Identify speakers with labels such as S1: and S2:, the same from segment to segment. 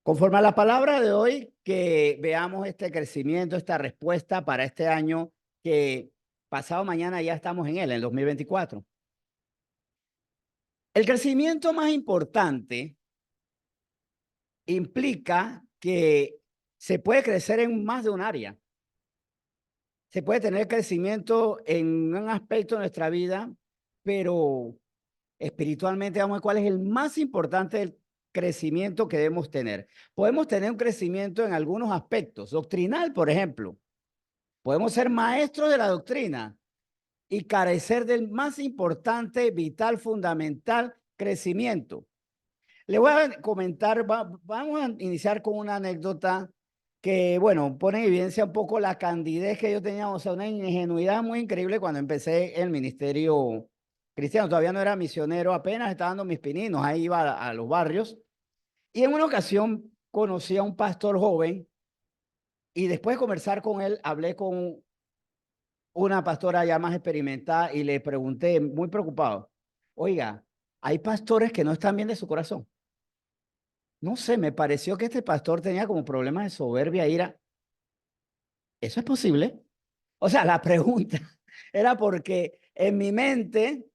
S1: Conforme a la palabra de hoy, que veamos este crecimiento, esta respuesta para este año que pasado mañana ya estamos en él, en el 2024. El crecimiento más importante implica que se puede crecer en más de un área. Se puede tener crecimiento en un aspecto de nuestra vida, pero espiritualmente vamos a ver cuál es el más importante del crecimiento que debemos tener. Podemos tener un crecimiento en algunos aspectos, doctrinal, por ejemplo. Podemos ser maestros de la doctrina y carecer del más importante, vital, fundamental crecimiento. Le voy a comentar, vamos a iniciar con una anécdota que, bueno, pone en evidencia un poco la candidez que yo tenía, o sea, una ingenuidad muy increíble cuando empecé el ministerio cristiano. Todavía no era misionero, apenas estaba dando mis pininos, ahí iba a los barrios. Y en una ocasión conocí a un pastor joven y después de conversar con él, hablé con una pastora ya más experimentada y le pregunté, muy preocupado, oiga, hay pastores que no están bien de su corazón. No sé, me pareció que este pastor tenía como problemas de soberbia, ira. ¿Eso es posible? O sea, la pregunta era porque en mi mente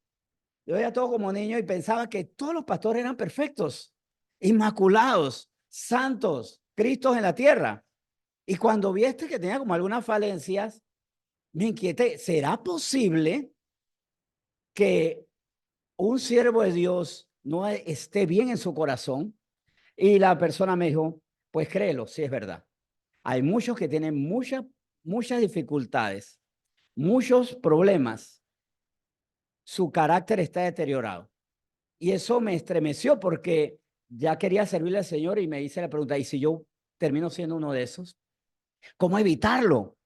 S1: yo veía todo como niño y pensaba que todos los pastores eran perfectos, inmaculados, santos, Cristos en la tierra. Y cuando vi este que tenía como algunas falencias, me inquieté, ¿será posible que un siervo de Dios no esté bien en su corazón? Y la persona me dijo, pues créelo, sí es verdad. Hay muchos que tienen muchas dificultades, muchos problemas. Su carácter está deteriorado. Y eso me estremeció porque ya quería servirle al Señor y me hice la pregunta, ¿y si yo termino siendo uno de esos? ¿Cómo evitarlo?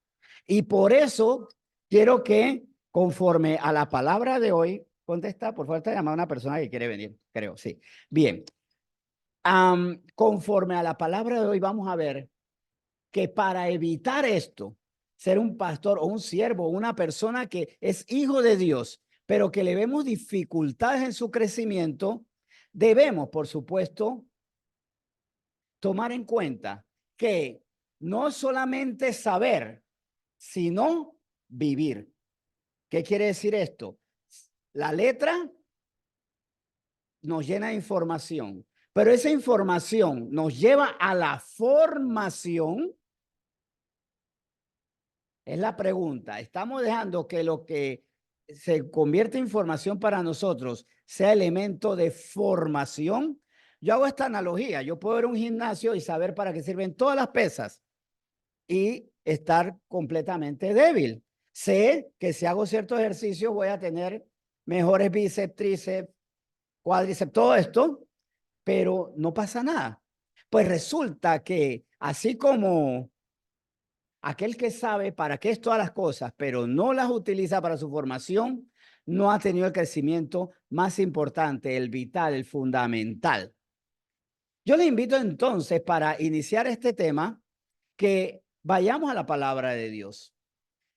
S1: Y por eso quiero que conforme a la palabra de hoy, contesta, por favor, te llama a una persona que quiere venir, creo, sí. Bien, conforme a la palabra de hoy vamos a ver que para evitar esto, ser un pastor o un siervo, una persona que es hijo de Dios, pero que le vemos dificultades en su crecimiento, debemos, por supuesto, tomar en cuenta que no solamente saber, sino vivir. ¿Qué quiere decir esto? La letra nos llena de información, pero esa información nos lleva a la formación. Es la pregunta. ¿Estamos dejando que lo que se convierte en información para nosotros sea elemento de formación? Yo hago esta analogía. Yo puedo ir a un gimnasio y saber para qué sirven todas las pesas y estar completamente débil. Sé que si hago ciertos ejercicios voy a tener mejores bíceps, tríceps, cuádriceps, todo esto, pero no pasa nada. Pues resulta que así como aquel que sabe para qué es todas las cosas, pero no las utiliza para su formación, no ha tenido el crecimiento más importante, el vital, el fundamental. Yo le invito entonces, para iniciar este tema, que vayamos a la palabra de Dios.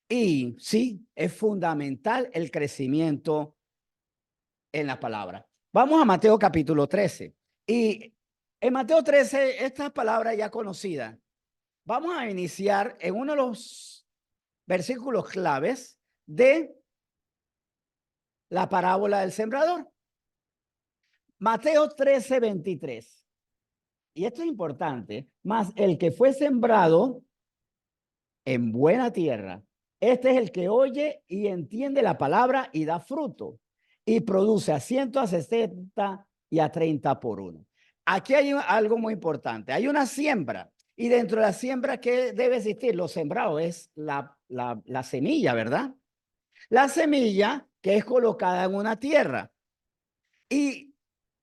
S1: Y sí, es fundamental el crecimiento en la palabra. Vamos a Mateo capítulo 13. Y en Mateo 13, esta palabra ya conocida. Vamos a iniciar en uno de los versículos claves de la parábola del sembrador. Mateo 13:23. Y esto es importante, más el que fue sembrado en buena tierra, este es el que oye y entiende la palabra y da fruto y produce a 100, a 60 y a 30 por uno. Aquí hay algo muy importante. Hay una siembra y dentro de la siembra, ¿qué debe existir? Lo sembrado es la semilla, ¿verdad? La semilla que es colocada en una tierra y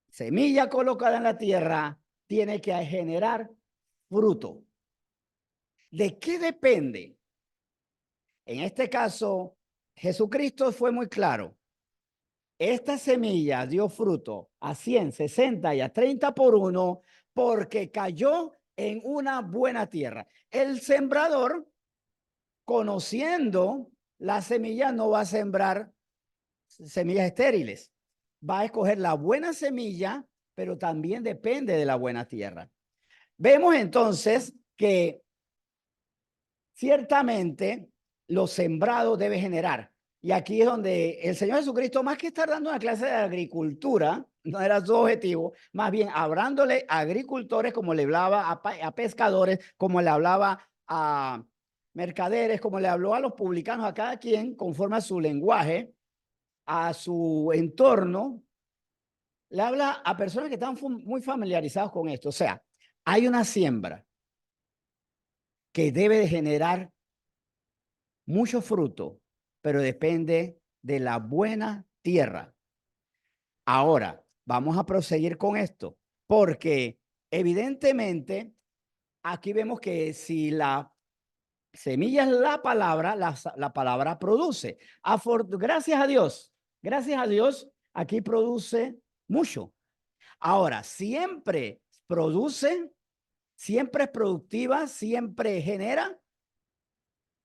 S1: semilla colocada en la tierra tiene que generar fruto. ¿De qué depende? En este caso, Jesucristo fue muy claro. Esta semilla dio fruto a 100, 60 y a 30 por uno porque cayó en una buena tierra. El sembrador, conociendo la semilla, no va a sembrar semillas estériles. Va a escoger la buena semilla, pero también depende de la buena tierra. Vemos entonces que ciertamente lo sembrado debe generar. Y aquí es donde el Señor Jesucristo, más que estar dando una clase de agricultura, no era su objetivo, más bien hablándole a agricultores como le hablaba a pescadores, como le hablaba a mercaderes, como le habló a los publicanos, a cada quien conforme a su lenguaje, a su entorno, le habla a personas que están muy familiarizados con esto. O sea, hay una siembra que debe de generar mucho fruto, pero depende de la buena tierra. Ahora, vamos a proseguir con esto, porque evidentemente aquí vemos que si la semilla es la palabra, la palabra produce. Gracias a Dios, aquí produce mucho. Ahora, siempre produce, siempre es productiva, siempre genera.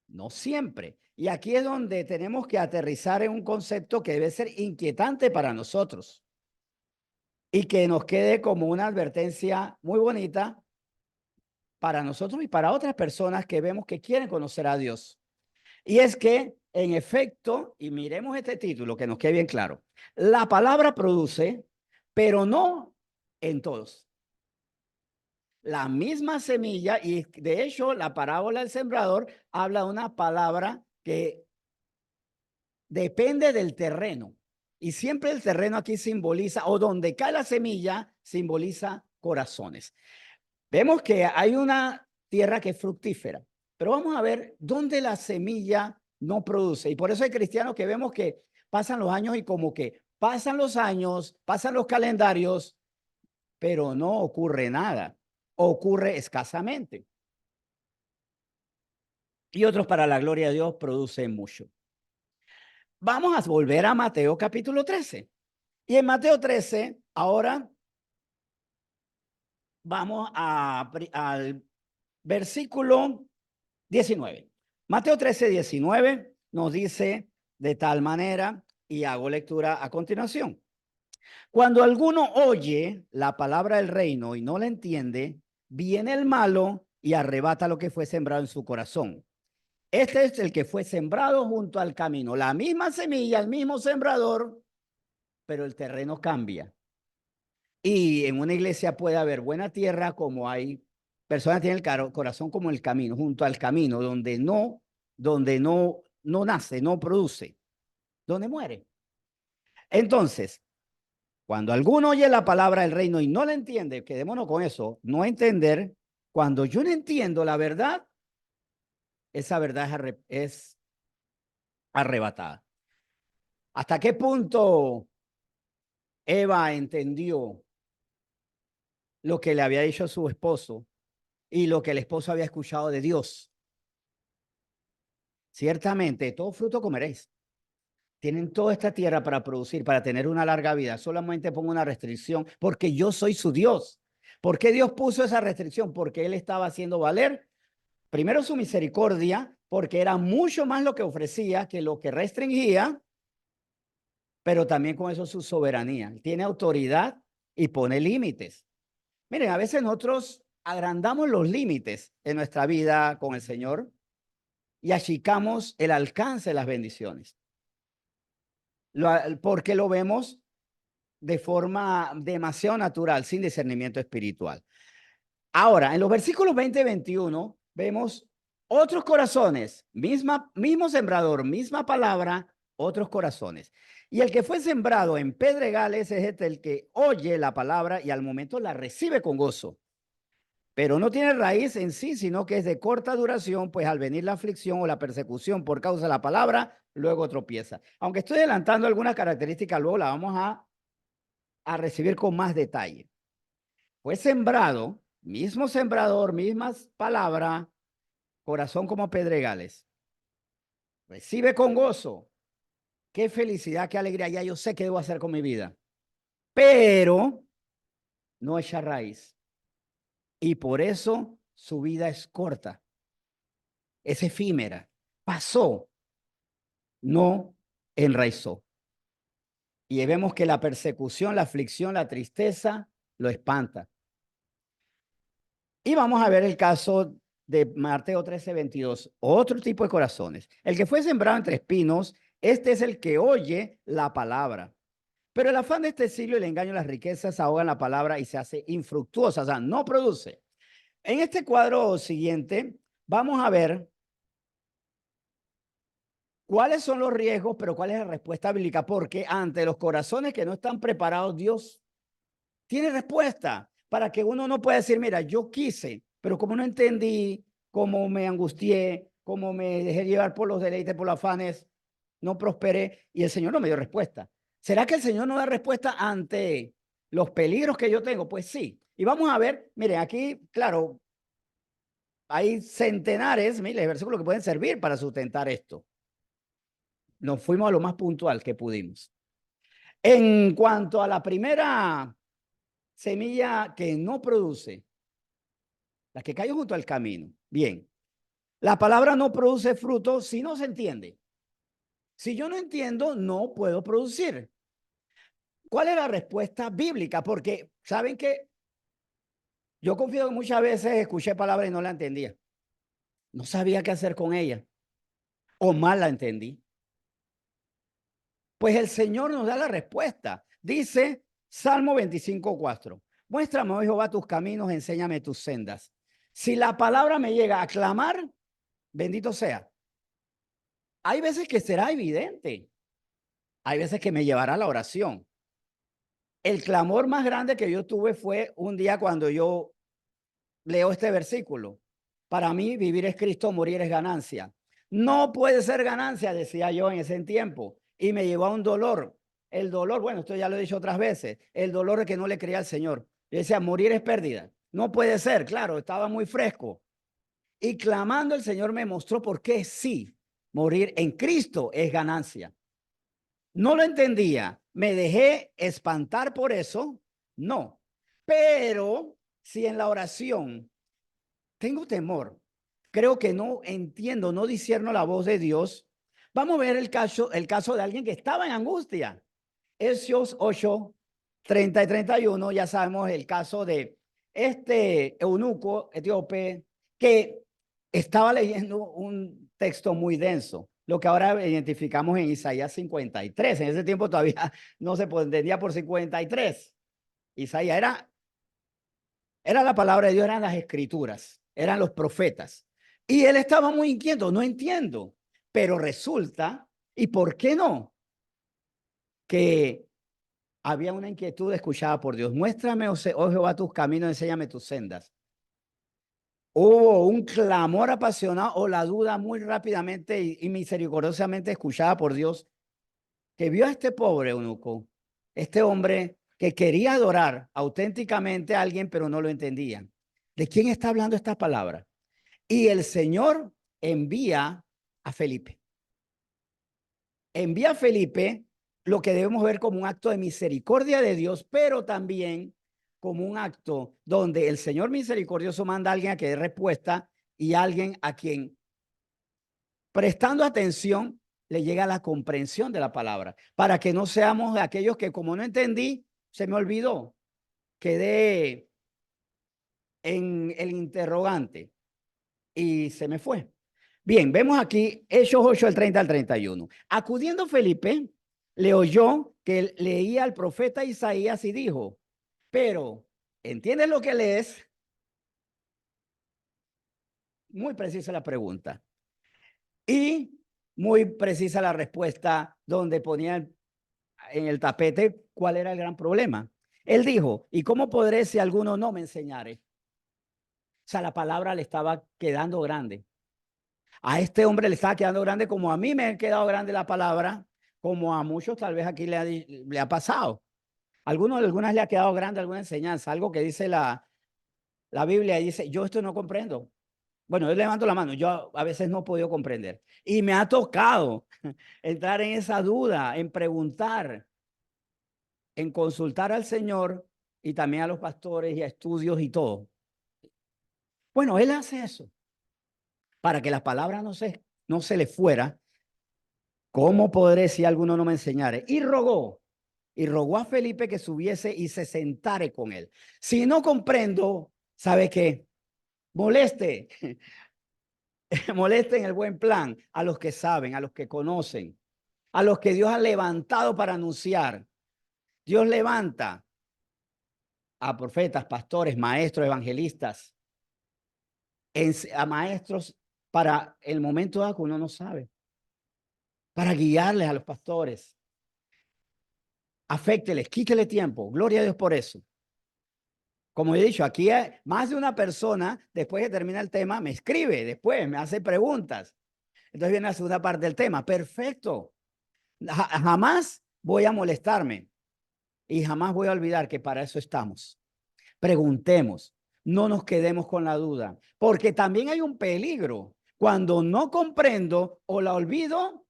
S1: No siempre. Y aquí es donde tenemos que aterrizar en un concepto que debe ser inquietante para nosotros y que nos quede como una advertencia muy bonita para nosotros y para otras personas que vemos que quieren conocer a Dios. Y es que, en efecto, y miremos este título que nos quede bien claro, la palabra produce, pero no en todos. La misma semilla, y de hecho la parábola del sembrador habla de una palabra que depende del terreno. Y siempre el terreno aquí simboliza, o donde cae la semilla, simboliza corazones. Vemos que hay una tierra que es fructífera, pero vamos a ver dónde la semilla no produce. Y por eso hay cristianos que vemos que pasan los años y como que pasan los años, pasan los calendarios, pero no ocurre nada. Ocurre escasamente. Y otros, para la gloria de Dios, producen mucho. Vamos a volver a Mateo capítulo 13. Y en Mateo 13, ahora vamos al versículo 19. Mateo 13, 19 nos dice de tal manera, y hago lectura a continuación. Cuando alguno oye la palabra del reino y no la entiende, viene el malo y arrebata lo que fue sembrado en su corazón. Este es el que fue sembrado junto al camino. La misma semilla, el mismo sembrador, pero el terreno cambia. Y en una iglesia puede haber buena tierra, como hay personas que tienen el corazón como el camino, junto al camino, donde no nace, no produce, donde muere. Entonces, cuando alguno oye la palabra del reino y no la entiende, quedémonos con eso, no entender, cuando yo no entiendo la verdad, esa verdad es arrebatada. ¿Hasta qué punto Eva entendió lo que le había dicho su esposo y lo que el esposo había escuchado de Dios? Ciertamente, todo fruto comeréis. Tienen toda esta tierra para producir, para tener una larga vida. Solamente pongo una restricción, porque yo soy su Dios. ¿Por qué Dios puso esa restricción? Porque Él estaba haciendo valer, primero, su misericordia, porque era mucho más lo que ofrecía que lo que restringía, pero también con eso su soberanía. Tiene autoridad y pone límites. Miren, a veces nosotros agrandamos los límites en nuestra vida con el Señor y achicamos el alcance de las bendiciones. Porque lo vemos de forma demasiado natural, sin discernimiento espiritual. Ahora, en los versículos 20 y 21, vemos otros corazones, mismo sembrador, misma palabra, otros corazones. Y el que fue sembrado en pedregales es el que oye la palabra y al momento la recibe con gozo. Pero no tiene raíz en sí, sino que es de corta duración, pues al venir la aflicción o la persecución por causa de la palabra, luego tropieza. Aunque estoy adelantando algunas características, luego la vamos a recibir con más detalle. Fue sembrado, mismo sembrador, mismas palabras, corazón como pedregales. Recibe con gozo. Qué felicidad, qué alegría. Ya yo sé qué debo hacer con mi vida. Pero no echa raíz. Y por eso su vida es corta. Es efímera. Pasó, no enraizó. Y vemos que la persecución, la aflicción, la tristeza lo espanta. Y vamos a ver el caso de Mateo 13:22, otro tipo de corazones. El que fue sembrado entre espinos, este es el que oye la palabra. Pero el afán de este siglo y el engaño de las riquezas ahogan la palabra y se hace infructuosa, o sea, no produce. En este cuadro siguiente, vamos a ver cuáles son los riesgos, pero cuál es la respuesta bíblica, porque ante los corazones que no están preparados, Dios tiene respuesta para que uno no pueda decir, mira, yo quise, pero como no entendí, como me angustié, como me dejé llevar por los deleites, por los afanes, no prosperé y el Señor no me dio respuesta. ¿Será que el Señor no da respuesta ante los peligros que yo tengo? Pues sí. Y vamos a ver, miren, aquí, claro, hay centenares, miles de versículos que pueden servir para sustentar esto. Nos fuimos a lo más puntual que pudimos. En cuanto a la primera semilla que no produce, la que cayó junto al camino. Bien, la palabra no produce fruto si no se entiende. Si yo no entiendo, no puedo producir. ¿Cuál es la respuesta bíblica? Porque saben que yo confío que muchas veces escuché palabras y no la entendía. No sabía qué hacer con ella o mal la entendí. Pues el Señor nos da la respuesta. Dice Salmo 25:4. Muéstrame, oh Jehová, tus caminos, enséñame tus sendas. Si la palabra me llega a clamar, bendito sea. Hay veces que será evidente. Hay veces que me llevará a la oración. El clamor más grande que yo tuve fue un día cuando yo leo este versículo. Para mí, vivir es Cristo, morir es ganancia. No puede ser ganancia, decía yo en ese tiempo. Y me llevó a un dolor. El dolor, bueno, esto ya lo he dicho otras veces, el dolor de que no le creía al Señor. Yo decía, morir es pérdida. No puede ser, claro, estaba muy fresco. Y clamando, el Señor me mostró por qué sí, morir en Cristo es ganancia. No lo entendía. ¿Me dejé espantar por eso? No. Pero si en la oración tengo temor, creo que no entiendo, no discierno la voz de Dios, vamos a ver el caso de alguien que estaba en angustia. Hechos 8, 30 y 31, ya sabemos el caso de este eunuco etíope que estaba leyendo un texto muy denso, lo que ahora identificamos en Isaías 53. En ese tiempo todavía no se entendía por 53. Isaías era la palabra de Dios, eran las escrituras, eran los profetas. Y él estaba muy inquieto, no entiendo, pero resulta, ¿y por qué no? Que había una inquietud escuchada por Dios. Muéstrame, oh Jehová, tus caminos, enséñame tus sendas. Hubo un clamor apasionado o la duda muy rápidamente y misericordiosamente escuchada por Dios, que vio a este pobre eunuco, este hombre que quería adorar auténticamente a alguien, pero no lo entendía. ¿De quién está hablando esta palabra? Y el Señor envía a Felipe. Envía a Felipe, lo que debemos ver como un acto de misericordia de Dios, pero también como un acto donde el Señor misericordioso manda a alguien a que dé respuesta y a alguien a quien, prestando atención, le llega la comprensión de la palabra, para que no seamos de aquellos que como no entendí, se me olvidó, quedé en el interrogante y se me fue. Bien, vemos aquí Hechos 8, el 30 al 31. Acudiendo Felipe, le oyó que leía al profeta Isaías y dijo, pero, ¿entiendes lo que lees? Muy precisa la pregunta. Y muy precisa la respuesta donde ponía en el tapete cuál era el gran problema. Él dijo, ¿y cómo podré si alguno no me enseñare? O sea, la palabra le estaba quedando grande. A este hombre le estaba quedando grande como a mí me ha quedado grande la palabra, como a muchos tal vez aquí le ha pasado. Algunas le ha quedado grande alguna enseñanza, algo que dice la Biblia, dice, yo esto no comprendo. Bueno, yo levanto la mano, yo a veces no he podido comprender. Y me ha tocado entrar en esa duda, en preguntar, en consultar al Señor y también a los pastores y a estudios y todo. Bueno, Él hace eso para que la palabra no se le fuera. ¿Cómo podré si alguno no me enseñare? Y rogó a Felipe que subiese y se sentare con él. Si no comprendo, ¿sabe qué? Moleste, moleste en el buen plan a los que saben, a los que conocen, a los que Dios ha levantado para anunciar. Dios levanta a profetas, pastores, maestros, evangelistas, a maestros para el momento dado que uno no sabe, para guiarles a los pastores. Afécteles, quítele tiempo. Gloria a Dios por eso. Como he dicho, aquí hay más de una persona, después que termina el tema, me escribe, después me hace preguntas. Entonces viene la segunda parte del tema. Perfecto. Jamás voy a molestarme y jamás voy a olvidar que para eso estamos. Preguntemos, no nos quedemos con la duda, porque también hay un peligro cuando no comprendo o la olvido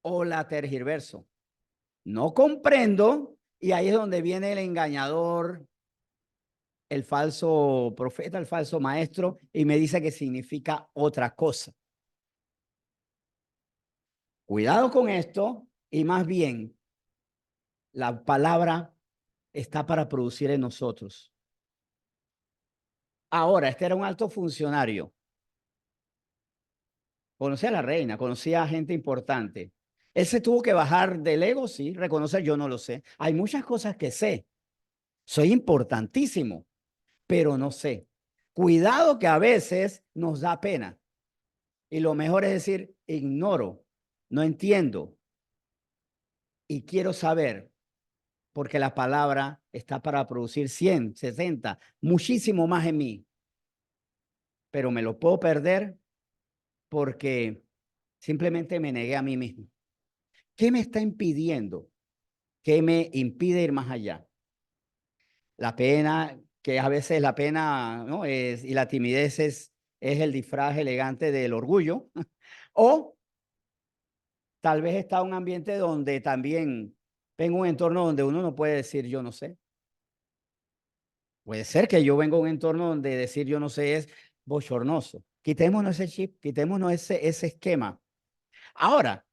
S1: o la tergiverso. No comprendo y ahí es donde viene el engañador, el falso profeta, el falso maestro y me dice que significa otra cosa. Cuidado con esto y más bien la palabra está para producir en nosotros. Ahora, este era un alto funcionario. Conocía a la reina, conocía a gente importante. Él se tuvo que bajar del ego, sí, reconocer, yo no lo sé. Hay muchas cosas que sé. Soy importantísimo, pero no sé. Cuidado que a veces nos da pena. Y lo mejor es decir, ignoro, no entiendo y quiero saber, porque la palabra está para producir 100, 60, muchísimo más en mí. Pero me lo puedo perder porque simplemente me negué a mí mismo. ¿Qué me está impidiendo? ¿Qué me impide ir más allá? La pena, que a veces la pena, ¿no? Y la timidez es el disfraz elegante del orgullo. O tal vez está un ambiente donde también vengo un entorno donde uno no puede decir yo no sé. Puede ser que yo venga a un entorno donde decir yo no sé es bochornoso. Quitémonos ese chip, quitémonos ese esquema. Ahora,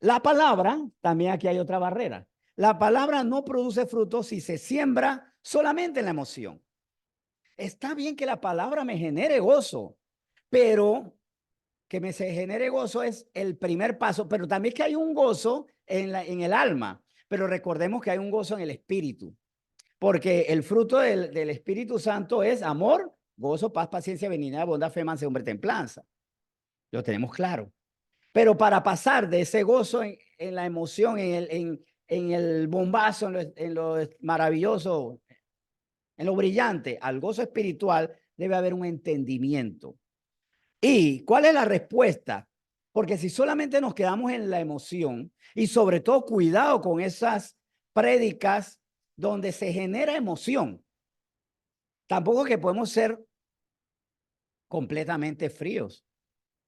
S1: la palabra, también aquí hay otra barrera. La palabra no produce frutos si se siembra solamente en la emoción. Está bien que la palabra me genere gozo, pero que me se genere gozo es el primer paso, pero también que hay un gozo en el alma, pero recordemos que hay un gozo en el espíritu, porque el fruto del Espíritu Santo es amor, gozo, paz, paciencia, benignidad, bondad, fe, mansedumbre, templanza. Lo tenemos claro. Pero para pasar de ese gozo en la emoción, en el bombazo, en lo maravilloso, en lo brillante, al gozo espiritual, debe haber un entendimiento. ¿Y cuál es la respuesta? Porque si solamente nos quedamos en la emoción y sobre todo cuidado con esas prédicas donde se genera emoción, tampoco que podemos ser completamente fríos.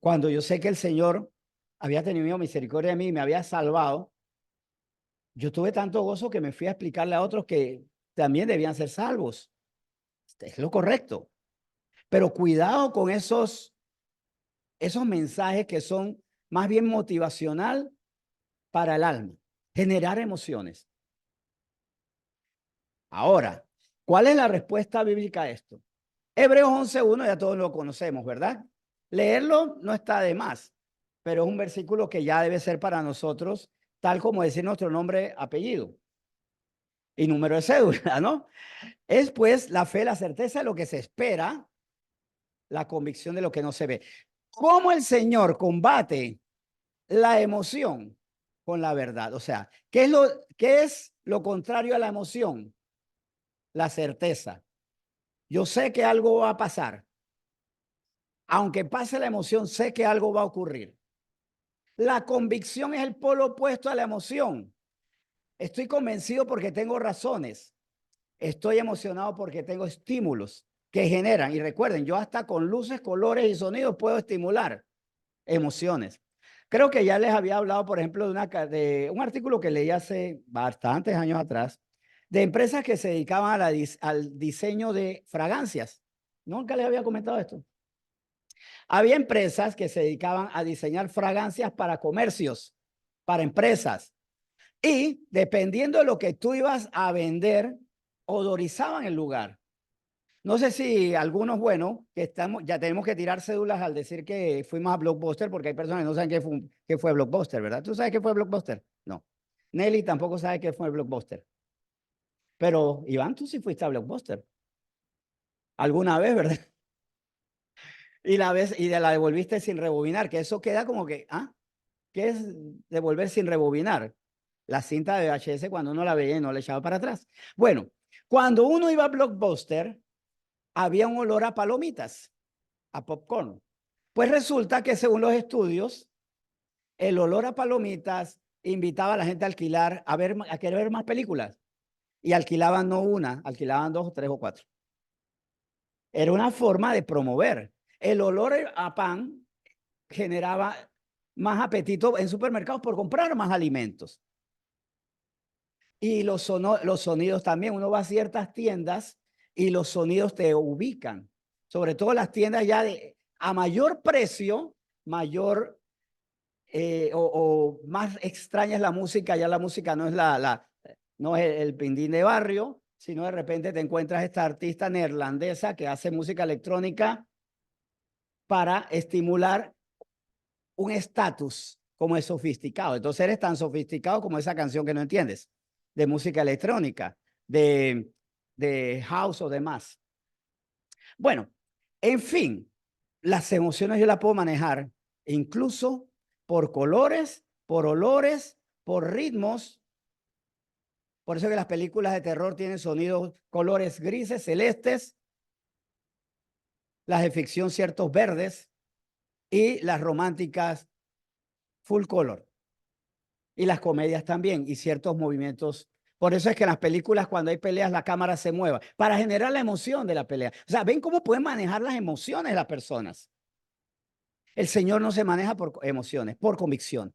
S1: Cuando yo sé que el Señor había tenido misericordia de mí y me había salvado, yo tuve tanto gozo que me fui a explicarle a otros que también debían ser salvos. Es lo correcto. Pero cuidado con esos mensajes que son más bien motivacional para el alma, generar emociones. Ahora, ¿cuál es la respuesta bíblica a esto? Hebreos 11:1 ya todos lo conocemos, ¿verdad? Leerlo no está de más, pero es un versículo que ya debe ser para nosotros, tal como decir nuestro nombre, apellido y número de cédula, ¿no? Es pues la fe, la certeza de lo que se espera, la convicción de lo que no se ve. ¿Cómo el Señor combate la emoción con la verdad? O sea, qué es lo contrario a la emoción? La certeza. Yo sé que algo va a pasar. Aunque pase la emoción, sé que algo va a ocurrir. La convicción es el polo opuesto a la emoción. Estoy convencido porque tengo razones. Estoy emocionado porque tengo estímulos que generan. Y recuerden, yo hasta con luces, colores y sonidos puedo estimular emociones. Creo que ya les había hablado, por ejemplo, de un artículo que leí hace bastantes años atrás, de empresas que se dedicaban al diseño de fragancias. Nunca les había comentado esto. Había empresas que se dedicaban a diseñar fragancias para comercios, para empresas. Y dependiendo de lo que tú ibas a vender, odorizaban el lugar. No sé si algunos, bueno, que estamos, ya tenemos que tirar cédulas al decir que fuimos a Blockbuster, porque hay personas que no saben qué fue Blockbuster, ¿verdad? ¿Tú sabes qué fue Blockbuster? No. Nelly tampoco sabe qué fue Blockbuster. Pero, Iván, tú sí fuiste a Blockbuster. Alguna vez, ¿verdad? Y la devolviste sin rebobinar, que eso queda como que, ¿ah? ¿Qué es devolver sin rebobinar? La cinta de VHS cuando uno la veía y no le echaba para atrás. Bueno, cuando uno iba a Blockbuster, había un olor a palomitas, a popcorn. Pues resulta que según los estudios, el olor a palomitas invitaba a la gente a alquilar, a querer ver más películas. Y alquilaban no una, alquilaban dos, tres o cuatro. Era una forma de promover. El olor a pan generaba más apetito en supermercados por comprar más alimentos. Y los sonidos también. Uno va a ciertas tiendas y los sonidos te ubican. Sobre todo las tiendas ya a mayor precio, mayor o más extraña es la música. Ya la música no es no es el pindín de barrio, sino de repente te encuentras esta artista neerlandesa que hace música electrónica para estimular un estatus como es sofisticado. Entonces eres tan sofisticado como esa canción que no entiendes, de música electrónica, de house o demás. Bueno, en fin, las emociones yo las puedo manejar incluso por colores, por olores, por ritmos. Por eso que las películas de terror tienen sonidos, colores grises, celestes, las de ficción ciertos verdes y las románticas full color. Y las comedias también, y ciertos movimientos. Por eso es que en las películas, cuando hay peleas, la cámara se mueva, para generar la emoción de la pelea. O sea, ven cómo pueden manejar las emociones las personas. El Señor no se maneja por emociones, por convicción.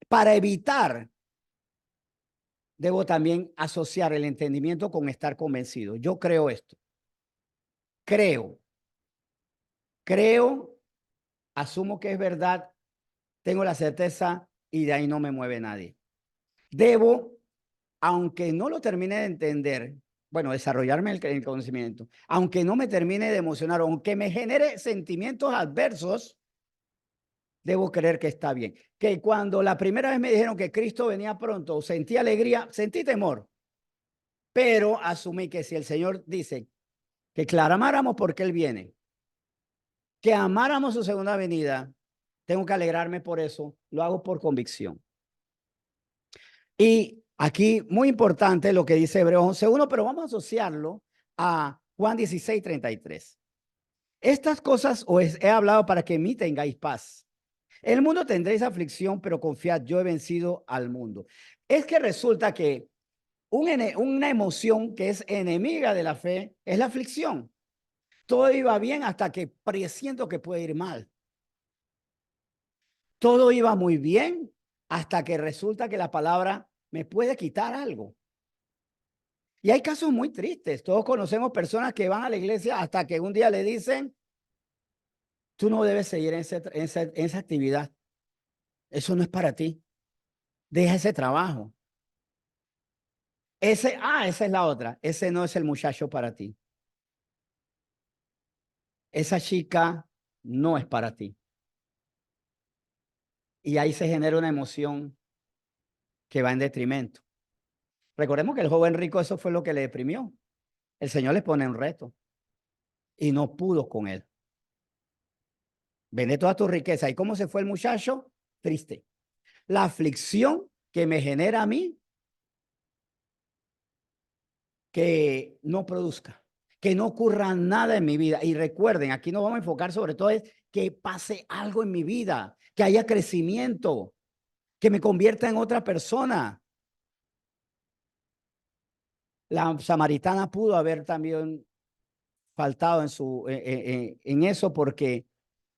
S1: Para evitar, debo también asociar el entendimiento con estar convencido. Yo creo esto. Creo, asumo que es verdad, tengo la certeza y de ahí no me mueve nadie. Debo, aunque no lo termine de entender, bueno, desarrollarme el conocimiento, aunque no me termine de emocionar, aunque me genere sentimientos adversos, debo creer que está bien. Que cuando la primera vez me dijeron que Cristo venía pronto, sentí alegría, sentí temor, pero asumí que si el Señor dice que clamáramos porque Él viene, que amáramos su segunda venida, tengo que alegrarme por eso, lo hago por convicción. Y aquí, muy importante lo que dice Hebreos 11:1, pero vamos a asociarlo a Juan 16:33. Estas cosas os he hablado para que en mí tengáis paz. En el mundo tendréis aflicción, pero confiad, yo he vencido al mundo. Es que resulta que una emoción que es enemiga de la fe es la aflicción. Todo iba bien hasta que presiento que puede ir mal. Todo iba muy bien hasta que resulta que la palabra me puede quitar algo. Y hay casos muy tristes. Todos conocemos personas que van a la iglesia hasta que un día le dicen, tú no debes seguir en esa actividad. Eso no es para ti. Deja ese trabajo. Esa es la otra. Ese no es el muchacho para ti. Esa chica no es para ti. Y ahí se genera una emoción que va en detrimento. Recordemos que el joven rico eso fue lo que le deprimió. El Señor le pone un reto y no pudo con él. Vende toda tu riqueza. ¿Y cómo se fue el muchacho? Triste. La aflicción que me genera a mí, que no produzca, que no ocurra nada en mi vida. Y recuerden, aquí nos vamos a enfocar sobre todo es que pase algo en mi vida, que haya crecimiento, que me convierta en otra persona. La samaritana pudo haber también faltado en eso porque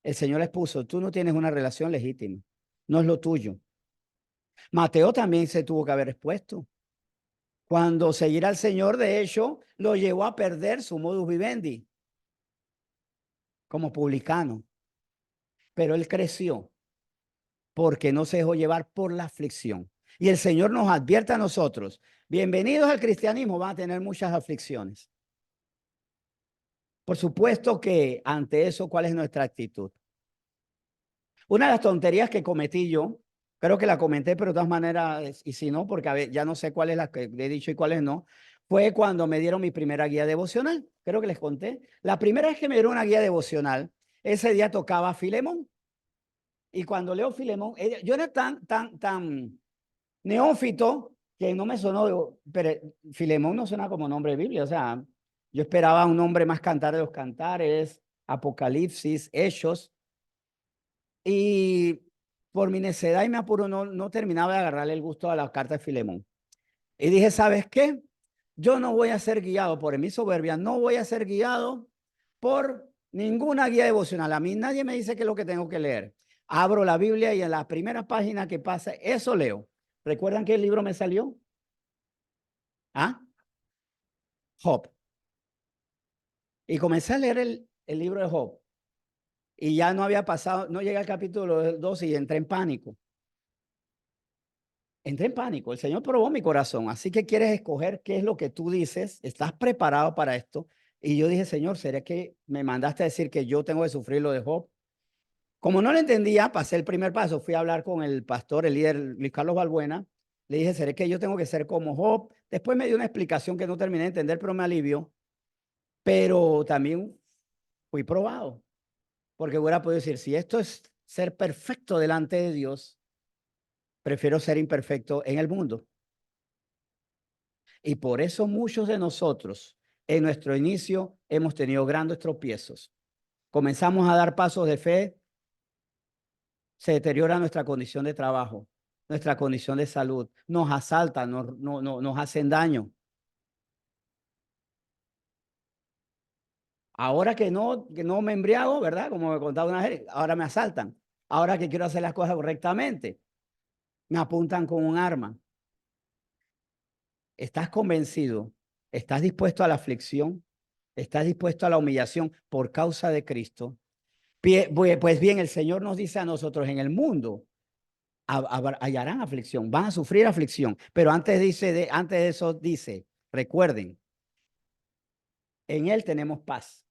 S1: el Señor les puso, tú no tienes una relación legítima, no es lo tuyo. Mateo también se tuvo que haber expuesto. Cuando seguir al Señor, de hecho, lo llevó a perder su modus vivendi como publicano. Pero él creció porque no se dejó llevar por la aflicción. Y el Señor nos advierte a nosotros, bienvenidos al cristianismo, van a tener muchas aflicciones. Por supuesto que ante eso, ¿cuál es nuestra actitud? Una de las tonterías que cometí yo, creo que la comenté, pero de todas maneras, y si no, porque a ver, ya no sé cuál es la que he dicho y cuáles no, fue cuando me dieron mi primera guía devocional. Creo que les conté. La primera vez que me dieron una guía devocional, ese día tocaba Filemón. Y cuando leo Filemón, yo era tan neófito que no me sonó, pero Filemón no suena como nombre de Biblia. O sea, yo esperaba un nombre más cantar de los cantares, Apocalipsis, Hechos. Y por mi necedad y me apuro, no terminaba de agarrarle el gusto a la carta de Filemón. Y dije, ¿sabes qué? Yo no voy a ser guiado por mi soberbia, no voy a ser guiado por ninguna guía devocional. A mí nadie me dice qué es lo que tengo que leer. Abro la Biblia y en la primera página que pasa, eso leo. ¿Recuerdan qué libro me salió? ¿Ah? Job. Y comencé a leer el libro de Job. Y ya no había pasado, no llegué al capítulo 2 y entré en pánico. Entré en pánico. El Señor probó mi corazón. Así que quieres escoger qué es lo que tú dices. ¿Estás preparado para esto? Y yo dije, Señor, ¿será que me mandaste a decir que yo tengo que sufrir lo de Job? Como no lo entendía, pasé el primer paso. Fui a hablar con el pastor, el líder Luis Carlos Balbuena. Le dije, ¿será que yo tengo que ser como Job? Después me dio una explicación que no terminé de entender, pero me alivió. Pero también fui probado. Porque hubiera podido decir, si esto es ser perfecto delante de Dios, prefiero ser imperfecto en el mundo. Y por eso muchos de nosotros en nuestro inicio hemos tenido grandes tropiezos. Comenzamos a dar pasos de fe, se deteriora nuestra condición de trabajo, nuestra condición de salud, nos asaltan, nos hacen daño. Ahora que no me embriago, ¿verdad? Como me contaba una vez, ahora me asaltan. Ahora que quiero hacer las cosas correctamente, me apuntan con un arma. ¿Estás convencido? ¿Estás dispuesto a la aflicción? ¿Estás dispuesto a la humillación por causa de Cristo? Pues bien, el Señor nos dice a nosotros en el mundo hallarán aflicción, van a sufrir aflicción, pero antes de eso dice, recuerden, en Él tenemos paz,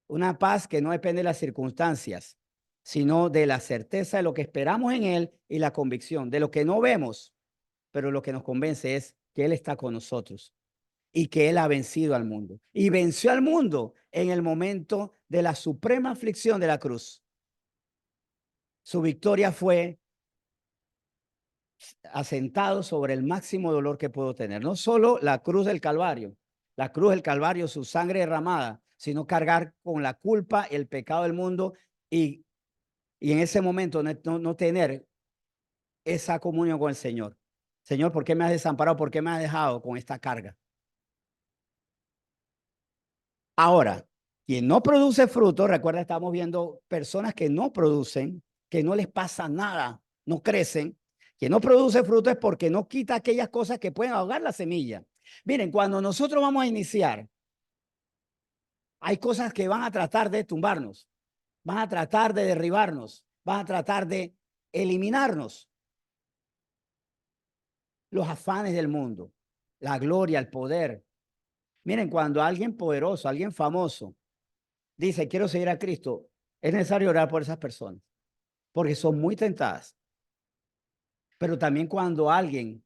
S1: una paz que no depende de las circunstancias, sino de la certeza de lo que esperamos en Él y la convicción de lo que no vemos, pero lo que nos convence es que Él está con nosotros y que Él ha vencido al mundo. Y venció al mundo en el momento de la suprema aflicción de la cruz. Su victoria fue asentado sobre el máximo dolor que puedo tener. No solo la cruz del Calvario, su sangre derramada, sino cargar con la culpa, el pecado del mundo y en ese momento no tener esa comunión con el Señor. Señor, ¿por qué me has desamparado? ¿Por qué me has dejado con esta carga? Ahora, quien no produce fruto, recuerda, estamos viendo personas que no producen, que no les pasa nada, no crecen. Quien no produce fruto es porque no quita aquellas cosas que pueden ahogar la semilla. Miren, cuando nosotros vamos a iniciar, hay cosas que van a tratar de tumbarnos, van a tratar de derribarnos, van a tratar de eliminarnos. Los afanes del mundo, la gloria, el poder. Miren, cuando alguien poderoso, alguien famoso, dice, quiero seguir a Cristo, es necesario orar por esas personas, porque son muy tentadas. Pero también cuando alguien,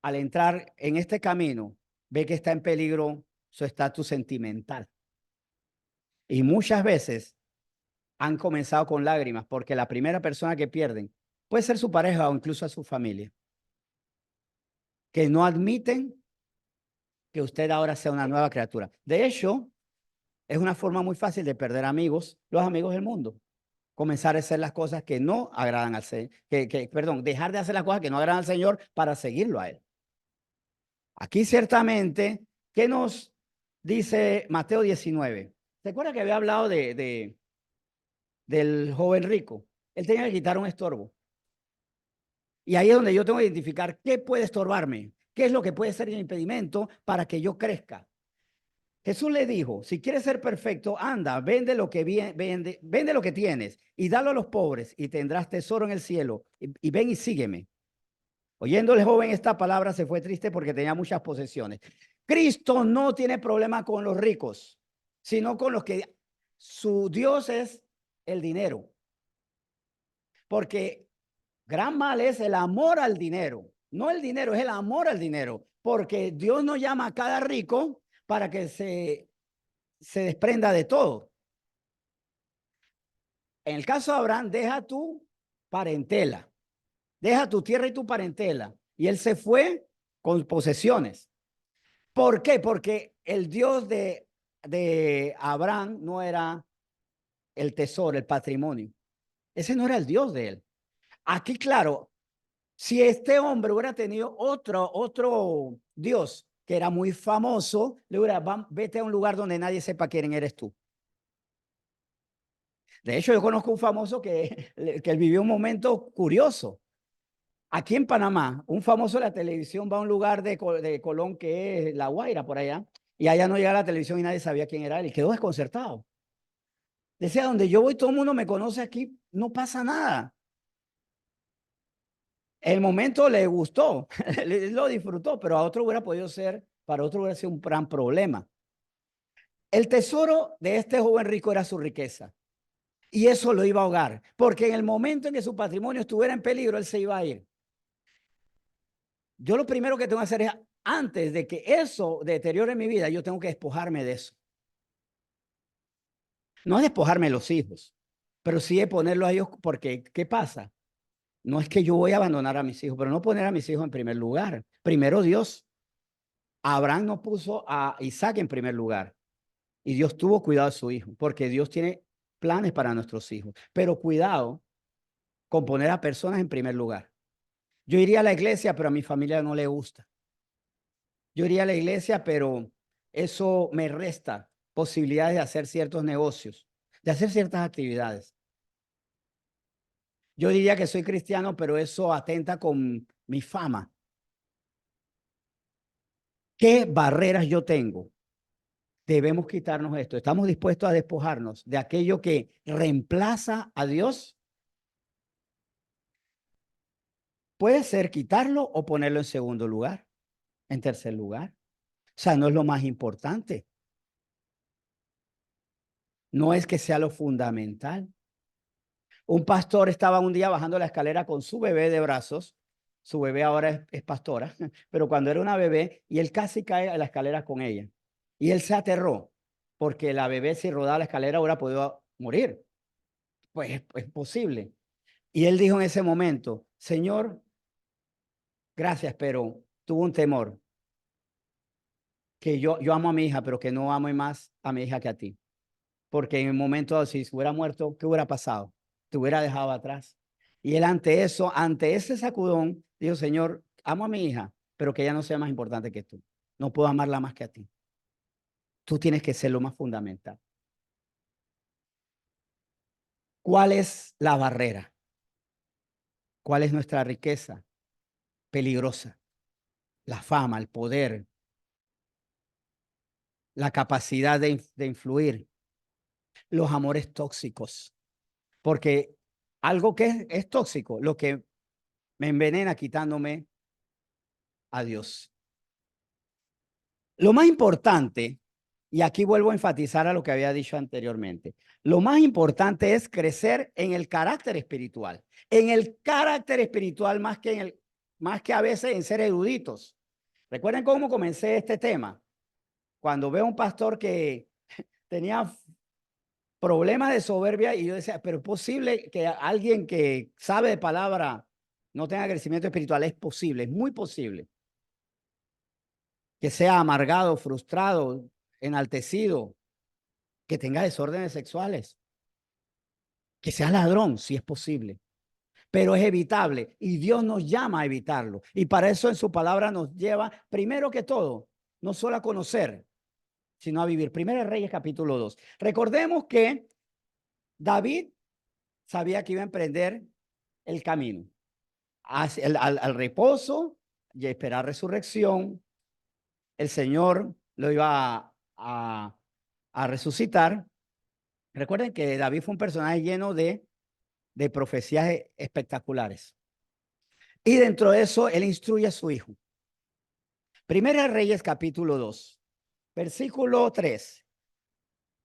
S1: al entrar en este camino, ve que está en peligro su estatus sentimental. Y muchas veces han comenzado con lágrimas, porque la primera persona que pierden puede ser su pareja o incluso a su familia, que no admiten que usted ahora sea una nueva criatura. De hecho, es una forma muy fácil de perder amigos, los amigos del mundo. Comenzar a hacer las cosas que no agradan al Señor, perdón, dejar de hacer las cosas que no agradan al Señor para seguirlo a Él. Aquí ciertamente, ¿qué nos dice Mateo 19? ¿Se acuerda que había hablado del joven rico? Él tenía que quitar un estorbo. Y ahí es donde yo tengo que identificar qué puede estorbarme, qué es lo que puede ser el impedimento para que yo crezca. Jesús le dijo, si quieres ser perfecto, anda, vende lo que tienes y dalo a los pobres y tendrás tesoro en el cielo y ven y sígueme. Oyendo el joven esta palabra se fue triste porque tenía muchas posesiones. Cristo no tiene problema con los ricos. sino con los que su Dios es el dinero. Porque gran mal es el amor al dinero. No el dinero, es el amor al dinero. Porque Dios no llama a cada rico para que se desprenda de todo. En el caso de Abraham, deja tu parentela, deja tu tierra y tu parentela. Y él se fue con posesiones. ¿Por qué? Porque el Dios de Abraham no era el tesoro, el patrimonio. Ese no era el Dios de él. Aquí, claro, si este hombre hubiera tenido otro Dios que era muy famoso, le hubiera, vete a un lugar donde nadie sepa quién eres tú. De hecho, yo conozco un famoso que él vivió un momento curioso. Aquí en Panamá, un famoso de la televisión va a un lugar de Colón que es La Guaira, por allá, y allá no llega la televisión y nadie sabía quién era él, y quedó desconcertado. Decía, donde yo voy, todo el mundo me conoce aquí, no pasa nada. El momento le gustó, lo disfrutó, pero a otro hubiera podido ser, para otro hubiera sido un gran problema. El tesoro de este joven rico era su riqueza. Y eso lo iba a ahogar, porque en el momento en que su patrimonio estuviera en peligro, él se iba a ir. Yo lo primero que tengo que hacer es, antes de que eso deteriore mi vida, yo tengo que despojarme de eso. No es despojarme de los hijos, pero sí de ponerlos a ellos, porque ¿qué pasa? No es que yo voy a abandonar a mis hijos, pero no poner a mis hijos en primer lugar. Primero Dios. Abraham no puso a Isaac en primer lugar y Dios tuvo cuidado de su hijo, porque Dios tiene planes para nuestros hijos. Pero cuidado con poner a personas en primer lugar. Yo iría a la iglesia, pero a mi familia no le gusta. Yo iría a la iglesia, pero eso me resta posibilidades de hacer ciertos negocios, de hacer ciertas actividades. Yo diría que soy cristiano, pero eso atenta con mi fama. ¿Qué barreras yo tengo? Debemos quitarnos esto. ¿Estamos dispuestos a despojarnos de aquello que reemplaza a Dios? Puede ser quitarlo o ponerlo en segundo lugar, en tercer lugar. O sea, no es lo más importante. No es que sea lo fundamental. Un pastor estaba un día bajando la escalera con su bebé de brazos. Su bebé ahora es pastora, pero cuando era una bebé, y él casi cae a la escalera con ella. Y él se aterró, porque la bebé, si rodaba la escalera, hubiera podido morir. Pues es posible. Y él dijo en ese momento, Señor, gracias, pero tuvo un temor, que yo amo a mi hija, pero que no amo más a mi hija que a ti. Porque en el momento, si se hubiera muerto, ¿qué hubiera pasado? Te hubiera dejado atrás. Y él ante eso, ante ese sacudón, dijo, Señor, amo a mi hija, pero que ella no sea más importante que tú. No puedo amarla más que a ti. Tú tienes que ser lo más fundamental. ¿Cuál es la barrera? ¿Cuál es nuestra riqueza peligrosa? La fama, el poder, la capacidad de influir, los amores tóxicos. Porque algo que es tóxico, lo que me envenena quitándome a Dios. Lo más importante, y aquí vuelvo a enfatizar a lo que había dicho anteriormente, lo más importante es crecer en el carácter espiritual, más que a veces en ser eruditos. Recuerden cómo comencé este tema. Cuando veo a un pastor que tenía problemas de soberbia y yo decía, pero es posible que alguien que sabe de palabra no tenga crecimiento espiritual. Es posible, es muy posible. Que sea amargado, frustrado, enaltecido, que tenga desórdenes sexuales, que sea ladrón, si es posible. Pero es evitable y Dios nos llama a evitarlo. Y para eso en su palabra nos lleva, primero que todo, no solo a conocer, sino a vivir. Primera de Reyes, capítulo 2. Recordemos que David sabía que iba a emprender el camino hacia al reposo y a esperar resurrección. El Señor lo iba a resucitar. Recuerden que David fue un personaje lleno de profecías espectaculares. Y dentro de eso, él instruye a su hijo. Primera de Reyes, capítulo 2, versículo 3.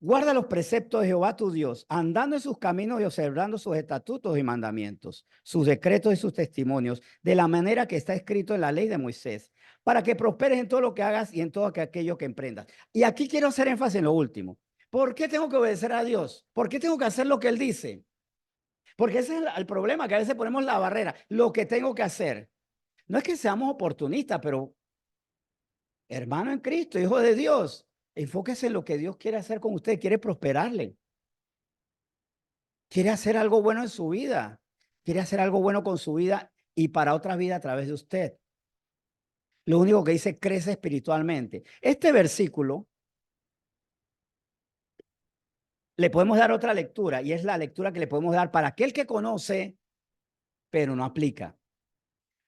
S1: Guarda los preceptos de Jehová tu Dios, andando en sus caminos y observando sus estatutos y mandamientos, sus decretos y sus testimonios, de la manera que está escrito en la ley de Moisés, para que prosperes en todo lo que hagas y en todo aquello que emprendas. Y aquí quiero hacer énfasis en lo último. ¿Por qué tengo que obedecer a Dios? ¿Por qué tengo que hacer lo que Él dice? Porque ese es el problema, que a veces ponemos la barrera, lo que tengo que hacer. No es que seamos oportunistas, pero hermano en Cristo, hijo de Dios, enfóquese en lo que Dios quiere hacer con usted, quiere prosperarle. Quiere hacer algo bueno en su vida. Quiere hacer algo bueno con su vida y para otra vida a través de usted. Lo único que dice, crece espiritualmente. Este versículo le podemos dar otra lectura y es la lectura que le podemos dar para aquel que conoce, pero no aplica.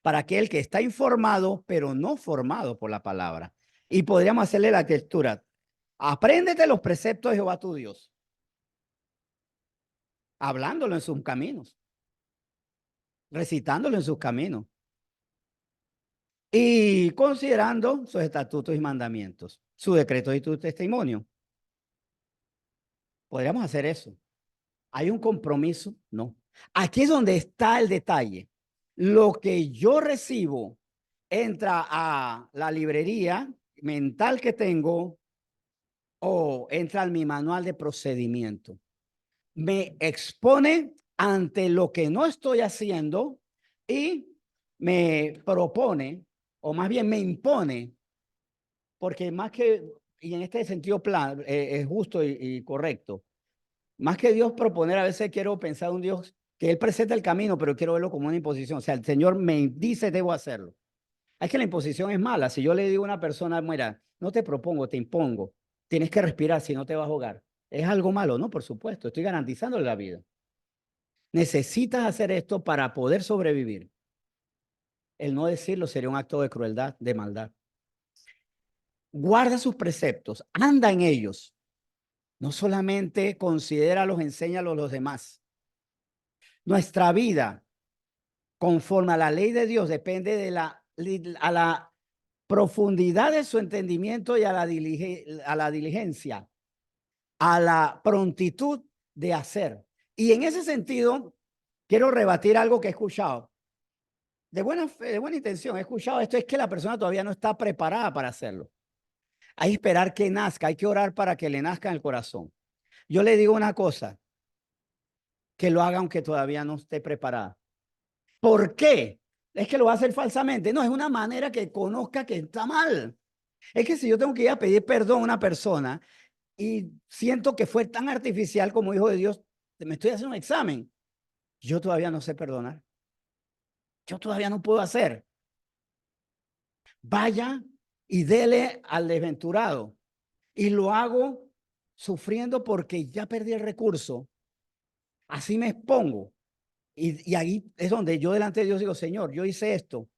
S1: Para aquel que está informado, pero no formado por la palabra. Y podríamos hacerle la lectura. Apréndete los preceptos de Jehová tu Dios, hablándolo en sus caminos, recitándolo en sus caminos y considerando sus estatutos y mandamientos, su decreto y tu testimonio. Podríamos hacer eso. ¿Hay un compromiso? No. Aquí es donde está el detalle. Lo que yo recibo entra a la librería mental que tengo o entra a mi manual de procedimiento. Me expone ante lo que no estoy haciendo y me propone, o más bien me impone, porque más que, y en este sentido plan, es justo y correcto, más que Dios proponer, a veces quiero pensar un Dios que Él presenta el camino, pero quiero verlo como una imposición. O sea, el Señor me dice, debo hacerlo. Es que la imposición es mala. Si yo le digo a una persona, mira, no te propongo, te impongo, tienes que respirar, si no te vas a ahogar. ¿Es algo malo? No, por supuesto, estoy garantizándole la vida. Necesitas hacer esto para poder sobrevivir. El no decirlo sería un acto de crueldad, de maldad. Guarda sus preceptos, anda en ellos. No solamente considéralos, enséñalos a los demás. Nuestra vida, conforme a la ley de Dios, depende de a la profundidad de su entendimiento y a la diligencia, a la prontitud de hacer. Y en ese sentido, quiero rebatir algo que he escuchado. De buena fe, de buena intención, he escuchado esto, es que la persona todavía no está preparada para hacerlo. Hay que esperar que nazca, hay que orar para que le nazca en el corazón. Yo le digo una cosa, que lo haga aunque todavía no esté preparada. ¿Por qué? Es que lo va a hacer falsamente. No, es una manera que conozca que está mal. Es que si yo tengo que ir a pedir perdón a una persona y siento que fue tan artificial como hijo de Dios, me estoy haciendo un examen. Yo todavía no sé perdonar. Yo todavía no puedo hacer. Vaya y dele al desventurado. Y lo hago sufriendo porque ya perdí el recurso. Así me expongo. Y ahí es donde yo delante de Dios digo, Señor, yo hice esto,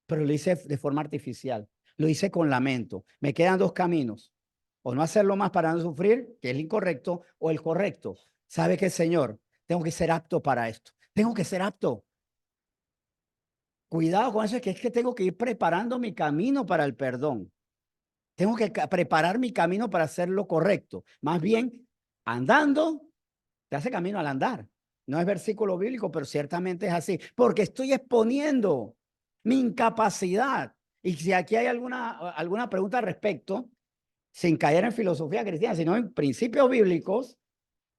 S1: pero lo hice de forma artificial. Lo hice con lamento. Me quedan dos caminos. O no hacerlo más para no sufrir, que es el incorrecto, o el correcto. ¿Sabe qué, Señor? Tengo que ser apto para esto. Tengo que ser apto. Cuidado con eso, es que tengo que ir preparando mi camino para el perdón. Tengo que preparar mi camino para hacer lo correcto. Más bien, andando, te hace camino al andar. No es versículo bíblico, pero ciertamente es así. Porque estoy exponiendo mi incapacidad. Y si aquí hay alguna pregunta al respecto, sin caer en filosofía cristiana, sino en principios bíblicos,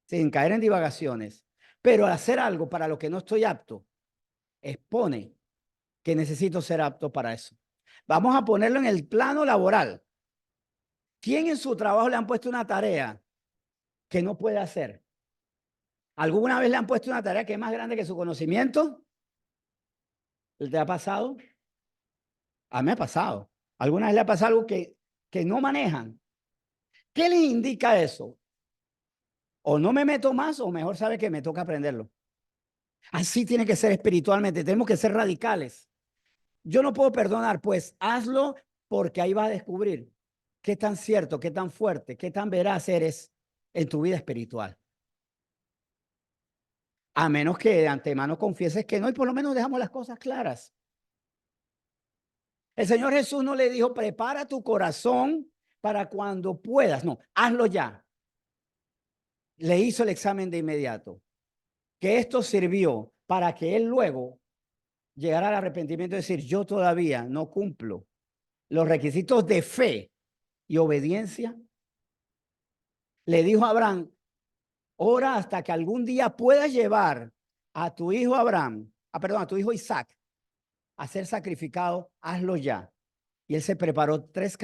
S1: sin caer en divagaciones. Pero hacer algo para lo que no estoy apto, expone que necesito ser apto para eso. Vamos a ponerlo en el plano laboral. ¿Quién en su trabajo le han puesto una tarea que no puede hacer? ¿Alguna vez le han puesto una tarea que es más grande que su conocimiento? ¿Te ha pasado? A mí me ha pasado. ¿Alguna vez le ha pasado algo que no manejan? ¿Qué les indica eso? O no me meto más o mejor sabe que me toca aprenderlo. Así tiene que ser espiritualmente. Tenemos que ser radicales. Yo no puedo perdonar, pues hazlo porque ahí vas a descubrir qué tan cierto, qué tan fuerte, qué tan veraz eres en tu vida espiritual. A menos que de antemano confieses que no y por lo menos dejamos las cosas claras. El Señor Jesús no le dijo, prepara tu corazón para cuando puedas. No, hazlo ya. le hizo el examen de inmediato. Que esto sirvió para que él luego llegara al arrepentimiento y decir, yo todavía no cumplo los requisitos de fe y obediencia. Le dijo a Abraham, ora hasta que algún día puedas llevar a tu hijo Abraham, perdón, a tu hijo Isaac a ser sacrificado, hazlo ya. Y él se preparó 3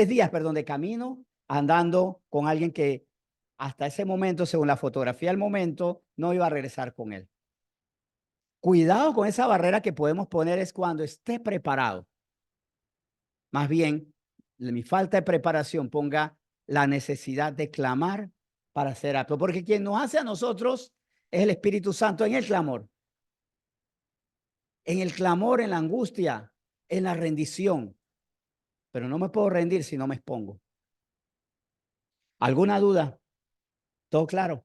S1: días, perdón, de camino, andando con alguien que hasta ese momento, según la fotografía del momento, no iba a regresar con él. Cuidado con esa barrera que podemos poner es cuando esté preparado. Más bien, mi falta de preparación ponga la necesidad de clamar para ser apto. Porque quien nos hace a nosotros es el Espíritu Santo en el clamor. En el clamor, en la angustia, en la rendición. Pero no me puedo rendir si no me expongo. ¿Alguna duda? ¿Todo claro?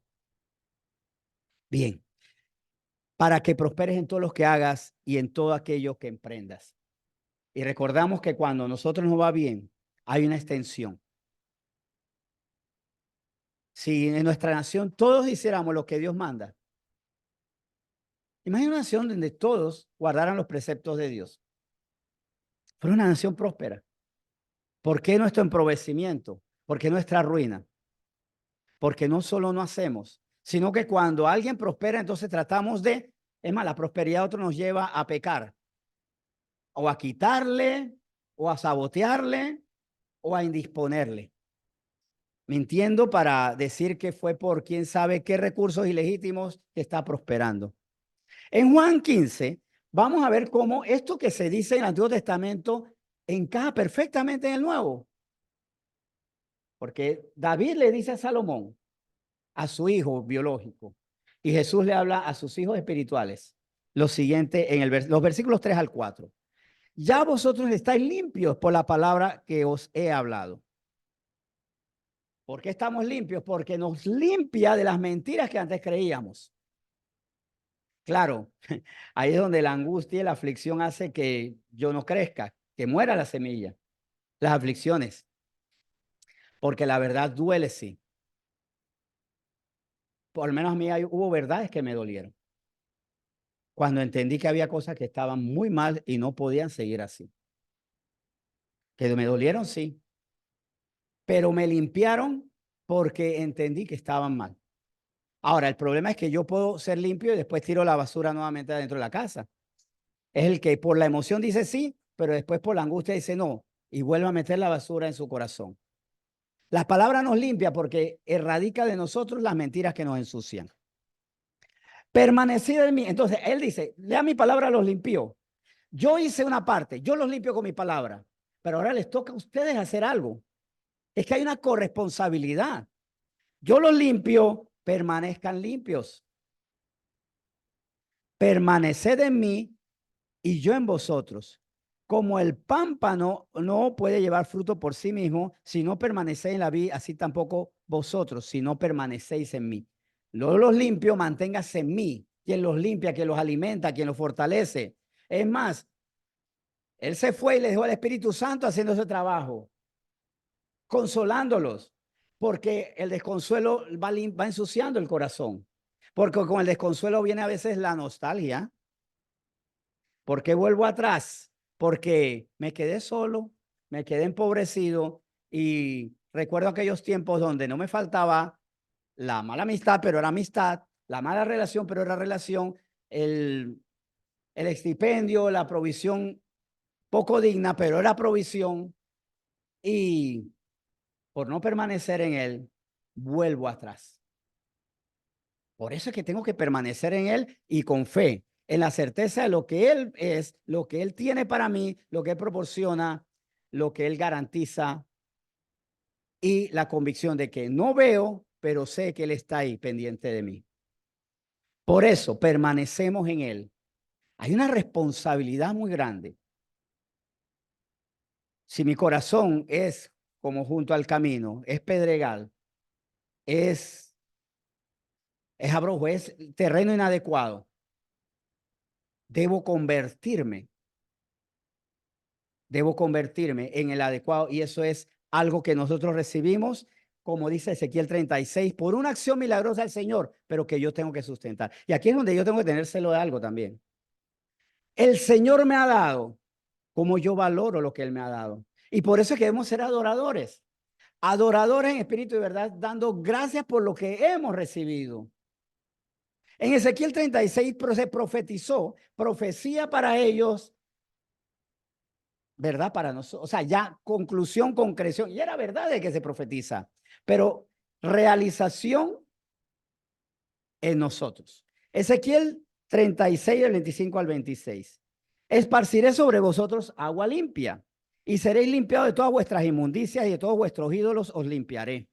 S1: Bien. Para que prosperes en todo lo que hagas y en todo aquello que emprendas. Y recordamos que cuando a nosotros nos va bien, hay una extensión. Si en nuestra nación todos hiciéramos lo que Dios manda, imagina una nación donde todos guardaran los preceptos de Dios. Fuera una nación próspera. ¿Por qué nuestro empobrecimiento? ¿Por qué nuestra ruina? Porque no solo no hacemos, sino que cuando alguien prospera, entonces tratamos de, es más, la prosperidad de otro nos lleva a pecar, o a quitarle, o a sabotearle, o a indisponerle. Mintiendo para decir que fue por quién sabe qué recursos ilegítimos que está prosperando. En Juan 15, vamos a ver cómo esto que se dice en el Antiguo Testamento encaja perfectamente en el Nuevo. Porque David le dice a Salomón, a su hijo biológico, y Jesús le habla a sus hijos espirituales, lo siguiente en los versículos 3 al 4. Ya vosotros estáis limpios por la palabra que os he hablado. ¿Por qué estamos limpios? Porque nos limpia de las mentiras que antes creíamos. Claro, ahí es donde la angustia y la aflicción hace que yo no crezca, que muera la semilla, las aflicciones. Porque la verdad duele, sí. Por lo menos a mí hubo verdades que me dolieron. Cuando entendí que había cosas que estaban muy mal y no podían seguir así. Que me dolieron, sí. Pero me limpiaron porque entendí que estaban mal. Ahora, el problema es que yo puedo ser limpio y después tiro la basura nuevamente adentro de la casa. Es el que por la emoción dice sí, pero después por la angustia dice no y vuelve a meter la basura en su corazón. La palabra nos limpia porque erradica de nosotros las mentiras que nos ensucian. Permanecid en mí. Entonces, él dice, lea mi palabra, los limpió. Yo hice una parte, yo los limpio con mi palabra, pero ahora les toca a ustedes hacer algo. Es que hay una corresponsabilidad. Yo los limpio, permanezcan limpios. Permaneced en mí y yo en vosotros. Como el pámpano no puede llevar fruto por sí mismo, si no permanecéis en la vid, así tampoco vosotros, si no permanecéis en mí. Luego los limpio, manténgase en mí. Quien los limpia, quien los alimenta, quien los fortalece. Es más, él se fue y le dejó al Espíritu Santo haciendo ese trabajo, consolándolos, porque el desconsuelo va ensuciando el corazón. Porque con el desconsuelo viene a veces la nostalgia. ¿Por qué vuelvo atrás? Porque me quedé solo, me quedé empobrecido y recuerdo aquellos tiempos donde no me faltaba la mala amistad, pero era amistad, la mala relación, pero era relación, el estipendio, la provisión poco digna, pero era provisión y por no permanecer en él, vuelvo atrás. Por eso es que tengo que permanecer en él y con fe, en la certeza de lo que él es, lo que él tiene para mí, lo que él proporciona, lo que él garantiza y la convicción de que no veo, pero sé que él está ahí pendiente de mí. Por eso permanecemos en él. Hay una responsabilidad muy grande. Si mi corazón es como junto al camino, es pedregal, es abrojo, es terreno inadecuado, debo convertirme en el adecuado y eso es algo que nosotros recibimos como dice Ezequiel 36, por una acción milagrosa del Señor, pero que yo tengo que sustentar. Y aquí es donde yo tengo que tener celo de algo también. El Señor me ha dado, como yo valoro lo que Él me ha dado. Y por eso es que debemos ser adoradores. Adoradores en espíritu y verdad, dando gracias por lo que hemos recibido. En Ezequiel 36 se profetizó, profecía para ellos, verdad para nosotros. O sea, ya conclusión, concreción. Y era verdad de que se profetiza, pero realización en nosotros. Ezequiel 36, del 25 al 26. Esparciré sobre vosotros agua limpia y seréis limpiados de todas vuestras inmundicias y de todos vuestros ídolos os limpiaré.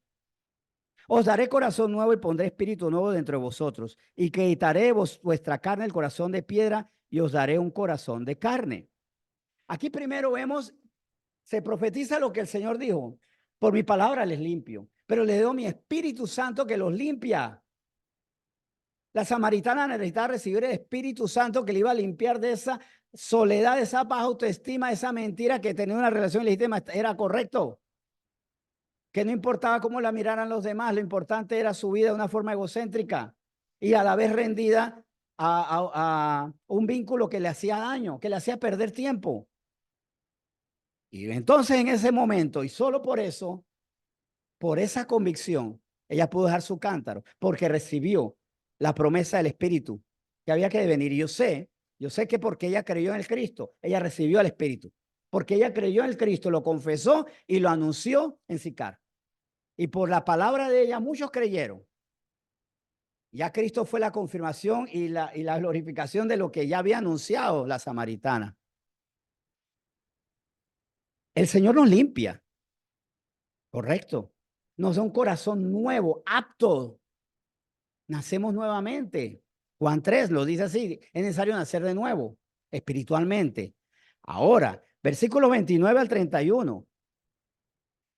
S1: Os daré corazón nuevo y pondré espíritu nuevo dentro de vosotros y quitaré vuestra carne, el corazón de piedra, y os daré un corazón de carne. Aquí primero vemos, se profetiza lo que el Señor dijo. Por mi palabra les limpio, pero les doy mi Espíritu Santo que los limpia. La samaritana necesitaba recibir el Espíritu Santo que le iba a limpiar de esa soledad, de esa baja autoestima, de esa mentira que tenía una relación legítima era correcto. Que no importaba cómo la miraran los demás, lo importante era su vida de una forma egocéntrica y a la vez rendida a un vínculo que le hacía daño, que le hacía perder tiempo. Y entonces en ese momento, y solo por eso, por esa convicción, ella pudo dejar su cántaro, porque recibió la promesa del Espíritu que había que venir. Y yo sé que porque ella creyó en el Cristo, ella recibió al Espíritu. Porque ella creyó en el Cristo, lo confesó y lo anunció en Sicar. Y por la palabra de ella muchos creyeron. Ya Cristo fue la confirmación y la glorificación de lo que ya había anunciado la samaritana. El Señor nos limpia, correcto. Nos da un corazón nuevo, apto. Nacemos nuevamente. Juan 3 lo dice así, es necesario nacer de nuevo, espiritualmente. Ahora, versículos 29 al 31.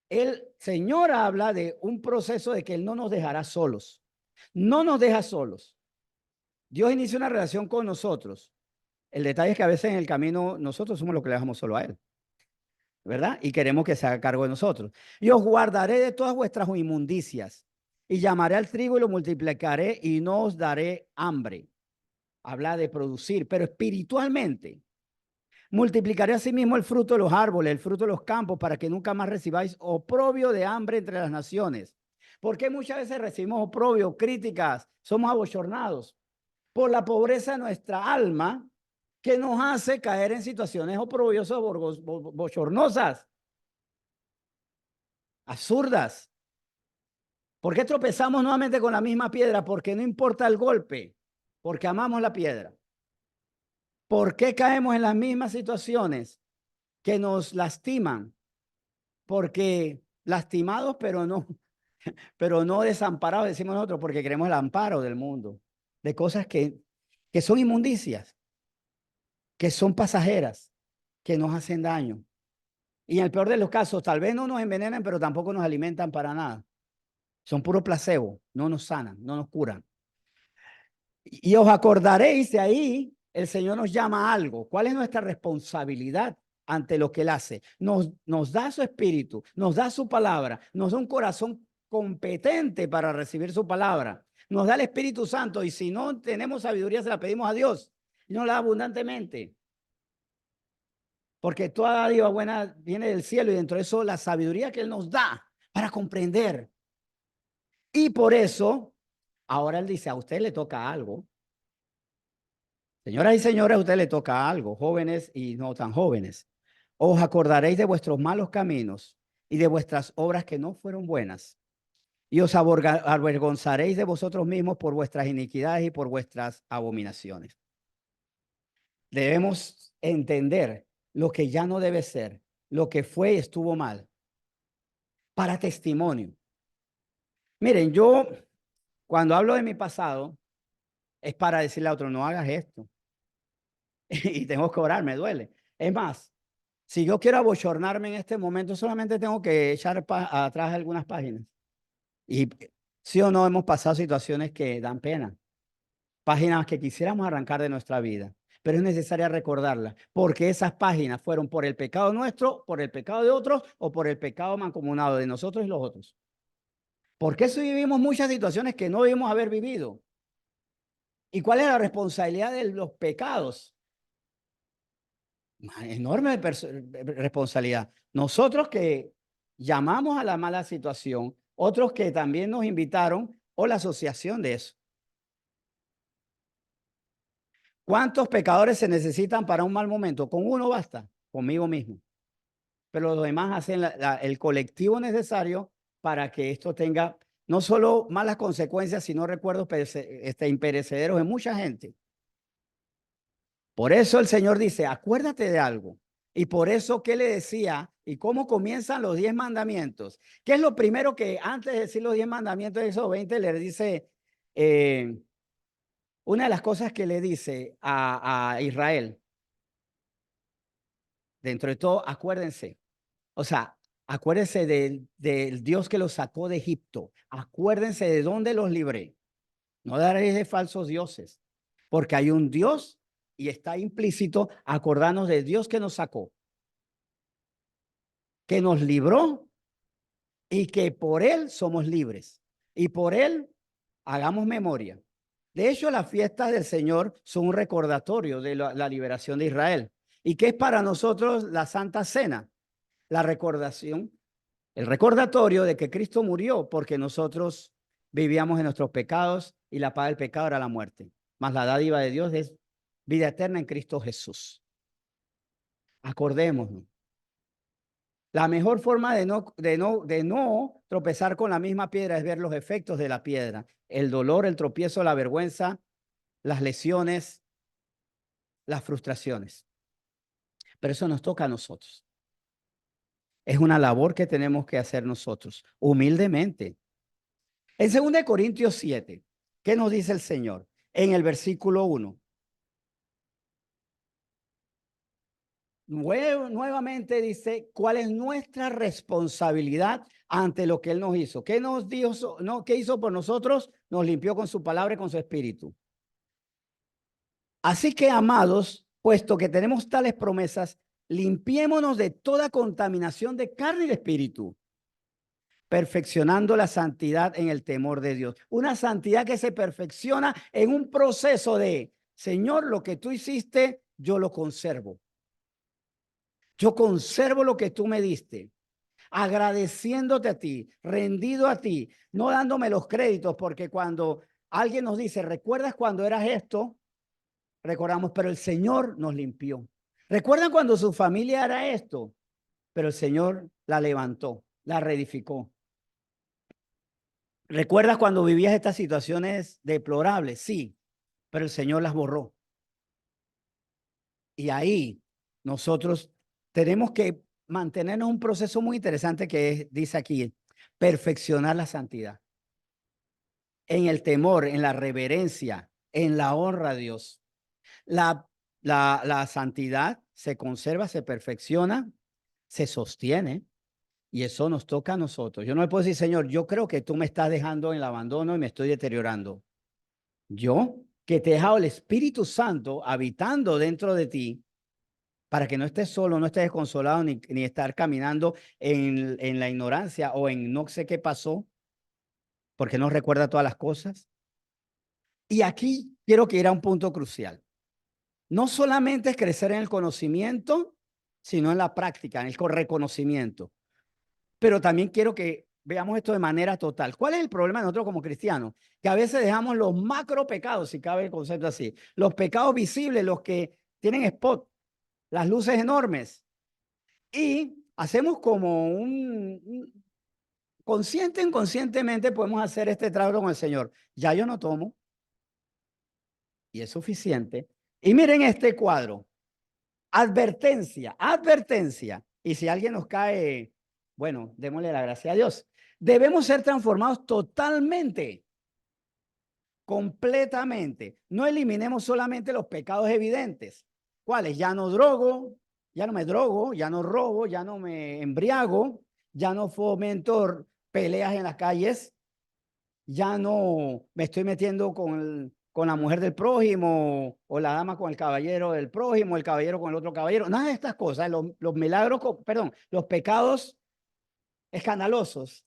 S1: El Señor habla de un proceso de que Él no nos dejará solos. No nos deja solos. Dios inicia una relación con nosotros. El detalle es que a veces en el camino nosotros somos los que le dejamos solo a Él, ¿verdad? Y queremos que se haga cargo de nosotros. Y os guardaré de todas vuestras inmundicias y llamaré al trigo y lo multiplicaré y no os daré hambre. Habla de producir, pero espiritualmente. Multiplicaré asimismo el fruto de los árboles, el fruto de los campos, para que nunca más recibáis oprobio de hambre entre las naciones. Porque muchas veces recibimos oprobio, críticas, somos abochornados por la pobreza de nuestra alma, que nos hace caer en situaciones oprobiosas, bochornosas, absurdas. ¿Por qué tropezamos nuevamente con la misma piedra? Porque no importa el golpe, porque amamos la piedra. ¿Por qué caemos en las mismas situaciones que nos lastiman? Porque lastimados, pero no desamparados, decimos nosotros, porque queremos el amparo del mundo, de cosas que son inmundicias, que son pasajeras, que nos hacen daño. Y en el peor de los casos, tal vez no nos envenenan, pero tampoco nos alimentan para nada. Son puro placebo, no nos sanan, no nos curan. Y os acordaréis de ahí, el Señor nos llama a algo. ¿Cuál es nuestra responsabilidad ante lo que Él hace? Nos da su espíritu, nos da su palabra, nos da un corazón competente para recibir su palabra. Nos da el Espíritu Santo y si no tenemos sabiduría se la pedimos a Dios y nos la da abundantemente. Porque toda dádiva buena viene del cielo y dentro de eso la sabiduría que Él nos da para comprender. Y por eso, ahora Él dice, a usted le toca algo. Señoras y señores, a usted le toca algo, jóvenes y no tan jóvenes. Os acordaréis de vuestros malos caminos y de vuestras obras que no fueron buenas. Y os avergonzaréis de vosotros mismos por vuestras iniquidades y por vuestras abominaciones. Debemos entender lo que ya no debe ser, lo que fue y estuvo mal, para testimonio. Miren, yo cuando hablo de mi pasado es para decirle a otro, no hagas esto. Y tengo que orar, me duele. Es más, si yo quiero abochornarme en este momento, solamente tengo que echar atrás algunas páginas. Y sí o no hemos pasado situaciones que dan pena. Páginas que quisiéramos arrancar de nuestra vida. Pero es necesaria recordarlas, porque esas páginas fueron por el pecado nuestro, por el pecado de otros o por el pecado mancomunado de nosotros y los otros. ¿Por qué si vivimos muchas situaciones que no debimos haber vivido? ¿Y cuál es la responsabilidad de los pecados? Una enorme responsabilidad. Nosotros que llamamos a la mala situación, otros que también nos invitaron o la asociación de eso. ¿Cuántos pecadores se necesitan para un mal momento? Con uno basta, conmigo mismo. Pero los demás hacen el colectivo necesario para que esto tenga no solo malas consecuencias, sino recuerdos imperecederos en mucha gente. Por eso el Señor dice, acuérdate de algo. Y por eso, ¿qué le decía? ¿Y cómo comienzan los 10 mandamientos? ¿Qué es lo primero que antes de decir los 10 mandamientos de esos 20 le dice? Una de las cosas que le dice a Israel, dentro de todo, acuérdense. O sea, acuérdense del Dios que los sacó de Egipto. Acuérdense de dónde los libré. No daréis de falsos dioses, porque hay un Dios y está implícito acordarnos del Dios que nos sacó, que nos libró y que por Él somos libres y por Él hagamos memoria. De hecho, las fiestas del Señor son un recordatorio de la liberación de Israel. ¿Y qué es para nosotros la Santa Cena? La recordación, el recordatorio de que Cristo murió porque nosotros vivíamos en nuestros pecados y la paga del pecado era la muerte. Mas la dádiva de Dios es vida eterna en Cristo Jesús. Acordémonos. La mejor forma de no tropezar con la misma piedra es ver los efectos de la piedra. El dolor, el tropiezo, la vergüenza, las lesiones, las frustraciones. Pero eso nos toca a nosotros. Es una labor que tenemos que hacer nosotros, humildemente. En 2 Corintios 7, ¿qué nos dice el Señor? En el versículo 1. Nuevamente dice, ¿cuál es nuestra responsabilidad ante lo que Él nos hizo? ¿Qué nos dijo? No, ¿qué hizo por nosotros? Nos limpió con su palabra y con su espíritu. Así que, amados, puesto que tenemos tales promesas, limpiémonos de toda contaminación de carne y de espíritu, perfeccionando la santidad en el temor de Dios. Una santidad que se perfecciona en un proceso de, Señor, lo que tú hiciste, yo lo conservo. Yo conservo lo que tú me diste, agradeciéndote a ti, rendido a ti, no dándome los créditos, porque cuando alguien nos dice, ¿recuerdas cuando eras esto? Recordamos, pero el Señor nos limpió. ¿Recuerdan cuando su familia era esto? Pero el Señor la levantó, la reedificó. ¿Recuerdas cuando vivías estas situaciones deplorables? Sí, pero el Señor las borró. Y ahí nosotros tenemos que mantenernos un proceso muy interesante que dice aquí, perfeccionar la santidad. En el temor, en la reverencia, en la honra a Dios. La santidad se conserva, se perfecciona, se sostiene y eso nos toca a nosotros. Yo no le puedo decir, Señor, yo creo que tú me estás dejando en el abandono y me estoy deteriorando. Yo, que te he dejado el Espíritu Santo habitando dentro de ti, para que no estés solo, no estés desconsolado, ni estar caminando en la ignorancia o en no sé qué pasó, porque no recuerda todas las cosas. Y aquí quiero que ir a un punto crucial. No solamente es crecer en el conocimiento, sino en la práctica, en el reconocimiento. Pero también quiero que veamos esto de manera total. ¿Cuál es el problema de nosotros como cristianos? Que a veces dejamos los macro pecados, si cabe el concepto así, los pecados visibles, los que tienen spot, las luces enormes, y hacemos como inconscientemente podemos hacer este trato con el Señor. Ya yo no tomo y es suficiente. Y miren este cuadro. Advertencia, advertencia. Y si alguien nos cae, bueno, démosle la gracia a Dios. Debemos ser transformados totalmente, completamente. No eliminemos solamente los pecados evidentes. ¿Cuáles? Ya no drogo, ya no me drogo, ya no robo, ya no me embriago, ya no fomento peleas en las calles, ya no me estoy metiendo con la mujer del prójimo o la dama con el caballero del prójimo, el caballero con el otro caballero. Nada de estas cosas, los milagros, perdón, los pecados escandalosos.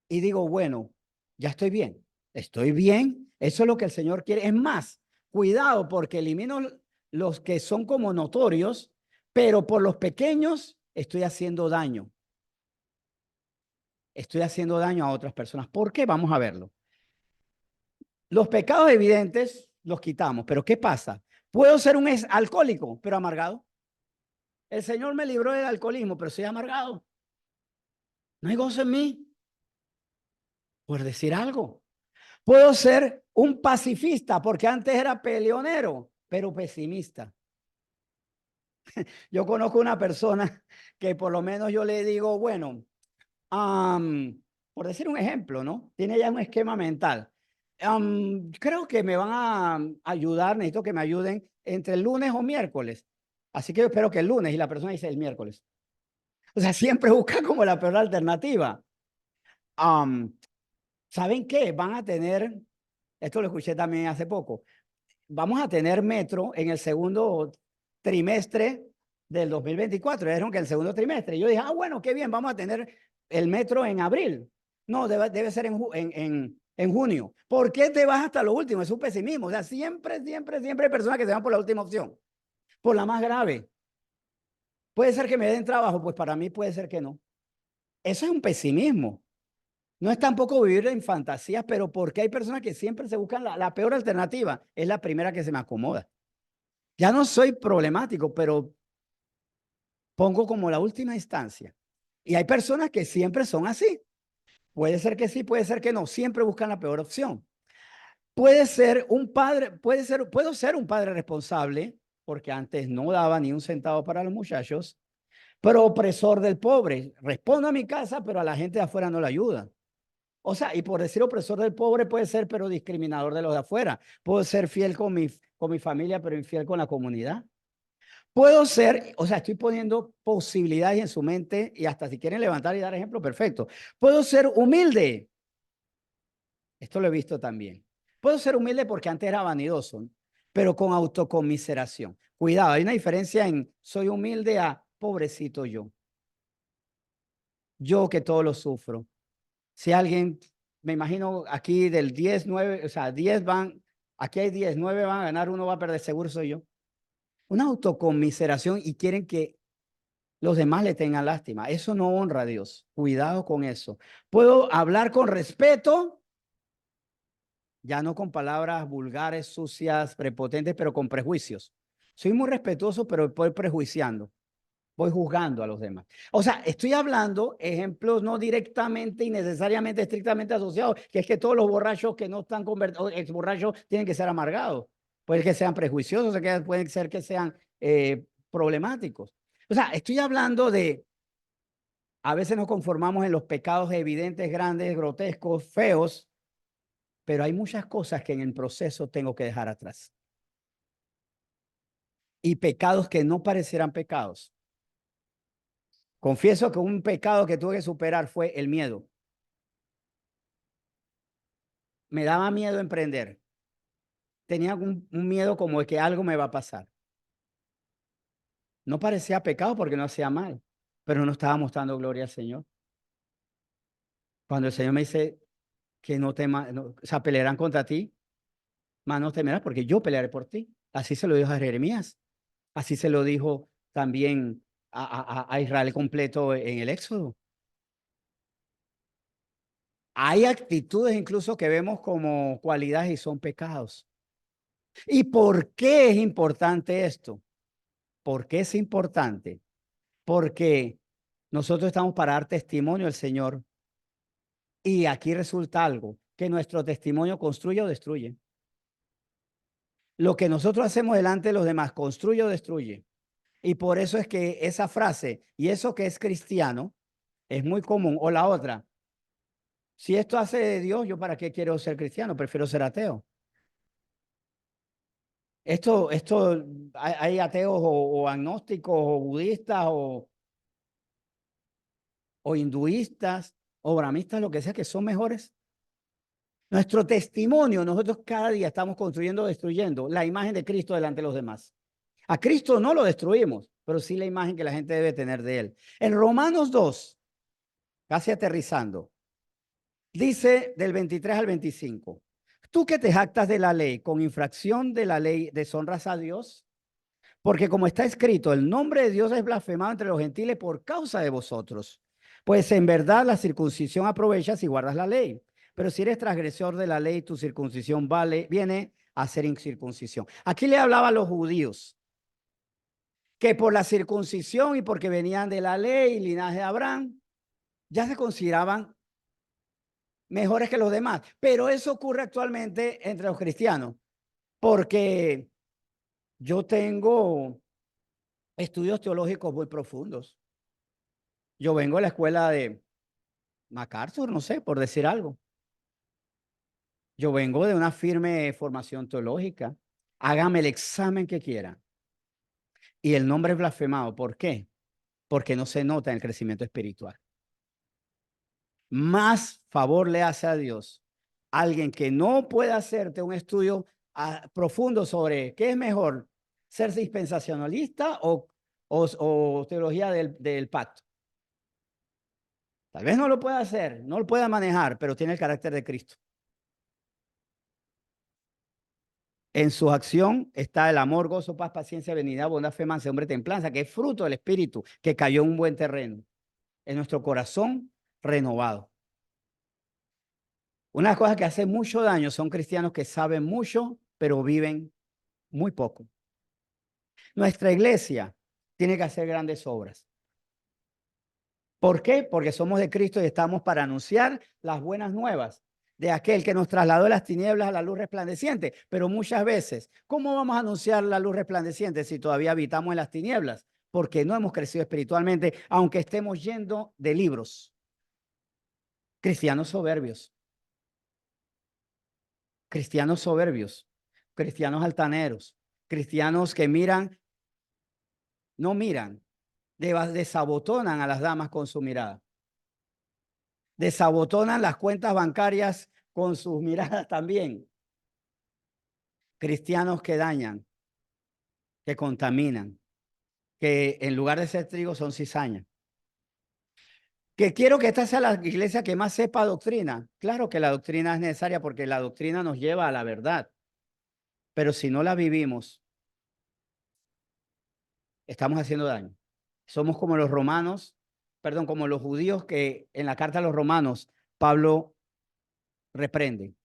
S1: y digo, bueno, ya estoy bien, eso es lo que el Señor quiere. Es más, cuidado porque elimino los que son como notorios, pero por los pequeños estoy haciendo daño. Estoy haciendo daño a otras personas. ¿Por qué? Vamos a verlo. Los pecados evidentes los quitamos, pero ¿qué pasa? Puedo ser un alcohólico, pero amargado. El Señor me libró del alcoholismo, pero soy amargado. No hay gozo en mí, por decir algo. Puedo ser un pacifista, porque antes era peleonero, pero pesimista. Yo conozco una persona que por lo menos yo le digo, bueno, por decir un ejemplo, ¿no? Tiene ya un esquema mental. Creo que me van a ayudar, necesito que me ayuden entre el lunes o miércoles. Así que yo espero que el lunes y la persona dice el miércoles. O sea, siempre busca como la peor alternativa. ¿Saben qué? Van a tener, esto lo escuché también hace poco, vamos a tener metro en el segundo trimestre del 2024. Dijeron que el segundo trimestre. Yo dije, bueno, qué bien, vamos a tener el metro en abril. No, debe ser en junio. ¿Por qué te vas hasta lo último? Es un pesimismo. O sea, siempre hay personas que se van por la última opción, por la más grave. Puede ser que me den trabajo, pues para mí puede ser que no. Eso es un pesimismo. No es tampoco vivir en fantasías, pero porque hay personas que siempre se buscan la peor alternativa. Es la primera que se me acomoda. Ya no soy problemático, pero pongo como la última instancia. Y hay personas que siempre son así. Puede ser que sí, puede ser que no. Siempre buscan la peor opción. Puede ser un padre, puedo ser un padre responsable, porque antes no daba ni un centavo para los muchachos, pero opresor del pobre. Respondo a mi casa, pero a la gente de afuera no le ayuda. O sea, y por decir opresor del pobre puede ser, pero discriminador de los de afuera. Puedo ser fiel con mi familia, pero infiel con la comunidad. Puedo ser, o sea, estoy poniendo posibilidades en su mente y hasta si quieren levantar y dar ejemplo, perfecto. Puedo ser humilde. Esto lo he visto también. Puedo ser humilde porque antes era vanidoso, pero con autoconmiseración. Cuidado, hay una diferencia en soy humilde a pobrecito yo. Yo que todo lo sufro. Si alguien, me imagino aquí del 10, 9, o sea, 10 van, aquí hay 10, 9 van a ganar, uno va a perder, seguro soy yo. Una autoconmiseración y quieren que los demás le tengan lástima. Eso no honra a Dios. Cuidado con eso. Puedo hablar con respeto, ya no con palabras vulgares, sucias, prepotentes, pero con prejuicios. Soy muy respetuoso, pero voy prejuiciando. Voy juzgando a los demás. O sea, estoy hablando ejemplos no directamente y necesariamente estrictamente asociados, que es que todos los borrachos que no están convertidos, ex borrachos, tienen que ser amargados. Puede que sean prejuiciosos, puede ser que sean problemáticos. O sea, estoy hablando de, a veces nos conformamos en los pecados evidentes, grandes, grotescos, feos, pero hay muchas cosas que en el proceso tengo que dejar atrás. Y pecados que no parecieran pecados. Confieso que un pecado que tuve que superar fue el miedo. Me daba miedo emprender. Tenía un miedo como de que algo me va a pasar. No parecía pecado porque no hacía mal, pero no estaba mostrando gloria al Señor. Cuando el Señor me dice que no temas, no, o sea, pelearán contra ti, mas no temerás porque yo pelearé por ti. Así se lo dijo a Jeremías. Así se lo dijo también a Israel completo en el Éxodo. Hay actitudes incluso que vemos como cualidades y son pecados. ¿Y por qué es importante esto? ¿Por qué es importante? Porque nosotros estamos para dar testimonio al Señor y aquí resulta algo, que nuestro testimonio construye o destruye. Lo que nosotros hacemos delante de los demás construye o destruye. Y por eso es que esa frase, y eso que es cristiano, es muy común. O la otra, si esto hace de Dios, ¿yo para qué quiero ser cristiano? Prefiero ser ateo. Hay ateos o agnósticos o budistas o hinduistas o brahmistas, lo que sea, que son mejores. Nuestro testimonio, nosotros cada día estamos construyendo o destruyendo la imagen de Cristo delante de los demás. A Cristo no lo destruimos, pero sí la imagen que la gente debe tener de él. En Romanos 2, casi aterrizando, Dice del 23 al 25. Tú que te jactas de la ley, con infracción de la ley, deshonras a Dios. Porque como está escrito, el nombre de Dios es blasfemado entre los gentiles por causa de vosotros. Pues en verdad la circuncisión aprovecha si guardas la ley. Pero si eres transgresor de la ley, tu circuncisión viene a ser incircuncisión. Aquí le hablaba a los judíos que por la circuncisión y porque venían de la ley y linaje de Abraham, ya se consideraban mejores que los demás. Pero eso ocurre actualmente entre los cristianos, porque yo tengo estudios teológicos muy profundos. Yo vengo de la escuela de MacArthur, no sé, por decir algo. Yo vengo de una firme formación teológica. Hágame el examen que quiera. Y el nombre es blasfemado. ¿Por qué? Porque no se nota en el crecimiento espiritual. Más favor le hace a Dios alguien que no puede hacerte un estudio profundo sobre qué es mejor, ser dispensacionalista o teología del pacto. Tal vez no lo pueda hacer, no lo pueda manejar, pero tiene el carácter de Cristo. En su acción está el amor, gozo, paz, paciencia, benignidad, bondad, fe, mansedumbre, templanza, que es fruto del Espíritu, que cayó en un buen terreno, en nuestro corazón renovado. Una cosa que hace mucho daño son cristianos que saben mucho, pero viven muy poco. Nuestra iglesia tiene que hacer grandes obras. ¿Por qué? Porque somos de Cristo y estamos para anunciar las buenas nuevas de aquel que nos trasladó de las tinieblas a la luz resplandeciente. Pero muchas veces, ¿cómo vamos a anunciar la luz resplandeciente si todavía habitamos en las tinieblas? Porque no hemos crecido espiritualmente, aunque estemos yendo de libros. Cristianos soberbios. Cristianos soberbios. Cristianos altaneros. Cristianos que miran, no miran, desabotonan a las damas con su mirada. Desabotonan las cuentas bancarias con sus miradas también. Cristianos que dañan, que contaminan, que en lugar de ser trigo son cizaña. Que quiero que esta sea la iglesia que más sepa doctrina. Claro que la doctrina es necesaria porque la doctrina nos lleva a la verdad. Pero si no la vivimos, estamos haciendo daño. Somos como los romanos, perdón, como los judíos que en la carta a los romanos Pablo reprende.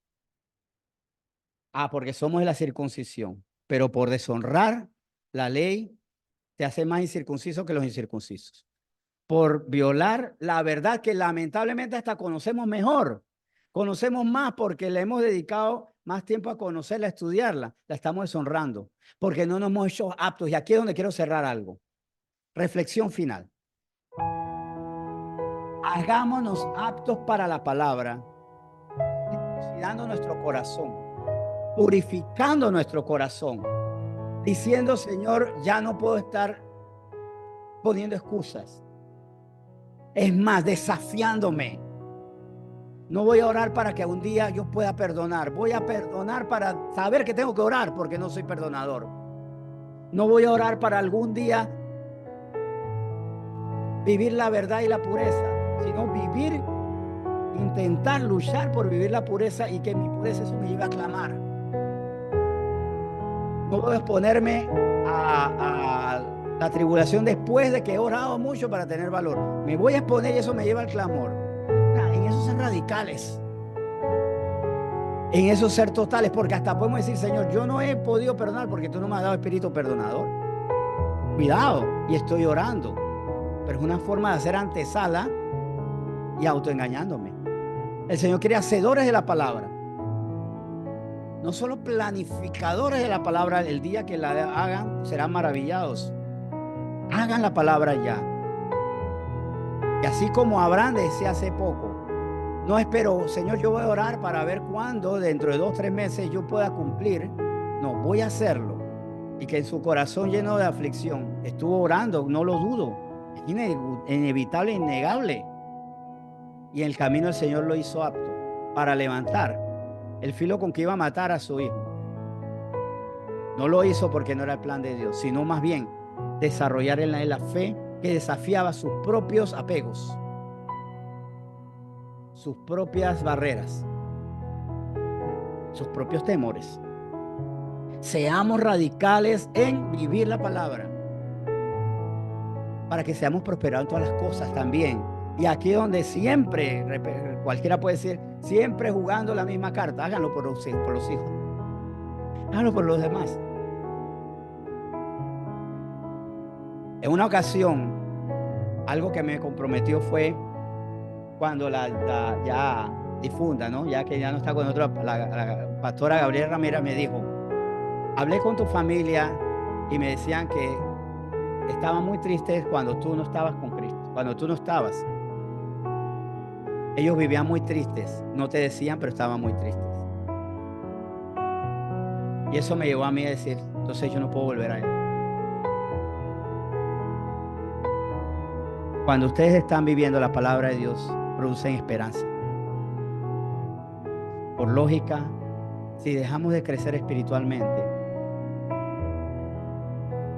S1: Porque somos de la circuncisión, pero por deshonrar la ley te hace más incircunciso que los incircuncisos. Por violar la verdad que lamentablemente hasta conocemos mejor. Conocemos más porque le hemos dedicado más tiempo a conocerla, a estudiarla. La estamos deshonrando porque no nos hemos hecho aptos. Y aquí es donde quiero cerrar algo. Reflexión final. Hagámonos aptos para la palabra, cuidando nuestro corazón, purificando nuestro corazón, diciendo, Señor, ya no puedo estar poniendo excusas. Es más, desafiándome. No voy a orar para que un día yo pueda perdonar. Voy a perdonar para saber que tengo que orar porque no soy perdonador. No voy a orar para algún día vivir la verdad y la pureza, sino vivir, intentar luchar por vivir la pureza y que mi pureza eso me lleve a clamar. No voy a exponerme a la tribulación después de que he orado mucho para tener valor. Me voy a exponer y eso me lleva al clamor. En eso ser radicales. En eso ser totales, porque hasta podemos decir, Señor, yo no he podido perdonar porque tú no me has dado espíritu perdonador. Cuidado, y estoy orando. Pero es una forma de hacer antesala y autoengañándome. El Señor quiere hacedores de la palabra. No solo planificadores de la palabra. El día que la hagan, serán maravillados. Hagan la palabra ya. Y así como Abraham decía hace poco, no espero, Señor, yo voy a orar para ver cuándo, dentro de 2 o 3 meses, yo pueda cumplir. No, voy a hacerlo. Y que en su corazón lleno de aflicción estuvo orando, no lo dudo. Es inevitable, innegable. Y en el camino el Señor lo hizo apto para levantar el filo con que iba a matar a su hijo. No lo hizo porque no era el plan de Dios, sino más bien desarrollar en él la fe que desafiaba sus propios apegos. sus propias barreras, sus propios temores. Seamos radicales en vivir la palabra, para que seamos prosperados en todas las cosas también. Y aquí donde siempre, cualquiera puede decir, siempre jugando la misma carta, háganlo por los hijos, háganlo por los demás. En una ocasión, algo que me comprometió fue cuando la ya difunda, ¿no? Ya que ya no está con nosotros, la pastora Gabriela Ramírez me dijo, hablé con tu familia y me decían que estaban muy tristes cuando tú no estabas con Cristo, cuando tú no estabas. Ellos vivían muy tristes, no te decían, pero estaban muy tristes. Y eso me llevó a mí a decir, entonces yo no puedo volver a él. Cuando ustedes están viviendo la palabra de Dios, producen esperanza. Por lógica, si dejamos de crecer espiritualmente,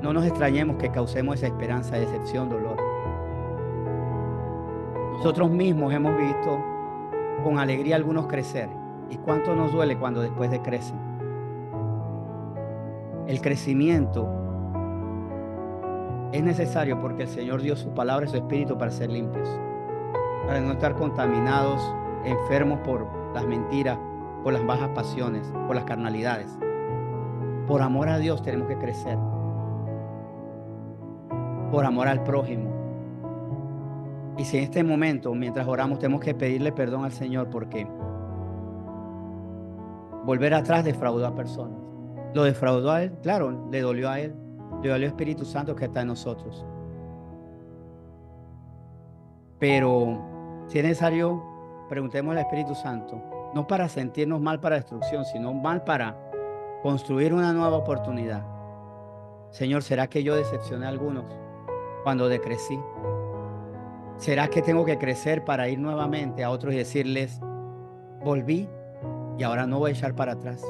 S1: no nos extrañemos que causemos esa esperanza, decepción, dolor. Nosotros mismos hemos visto con alegría a algunos crecer. ¿Y cuánto nos duele cuando después de crecen? El crecimiento es necesario porque el Señor dio su palabra y su espíritu para ser limpios, para no estar contaminados, enfermos por las mentiras, por las bajas pasiones, por las carnalidades. Por amor a Dios tenemos que crecer. Por amor al prójimo. Y si en este momento, mientras oramos, tenemos que pedirle perdón al Señor porque volver atrás defraudó a personas. Lo defraudó a él, claro, le dolió a él, le dolió al Espíritu Santo que está en nosotros. Pero si es necesario, preguntemos al Espíritu Santo, no para sentirnos mal para destrucción, sino mal para construir una nueva oportunidad. Señor, ¿será que yo decepcioné a algunos cuando decrecí? ¿Será que tengo que crecer para ir nuevamente a otros y decirles, volví y ahora no voy a echar para atrás?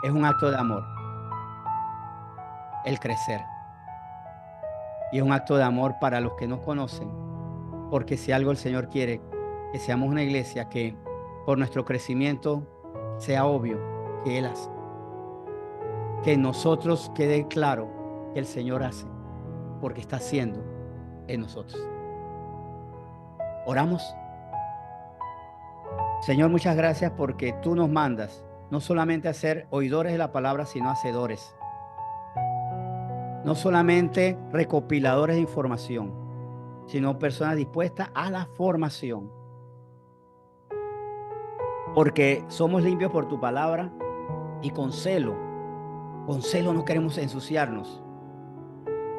S1: Es un acto de amor el crecer. Y es un acto de amor para los que nos conocen, porque si algo el Señor quiere, que seamos una iglesia que por nuestro crecimiento sea obvio que Él hace. Que en nosotros quede claro que el Señor hace, porque está haciendo en nosotros. Oramos. Señor, muchas gracias porque tú nos mandas no solamente a ser oidores de la palabra, sino hacedores. No solamente recopiladores de información, sino personas dispuestas a la formación. Porque somos limpios por tu palabra y con celo no queremos ensuciarnos,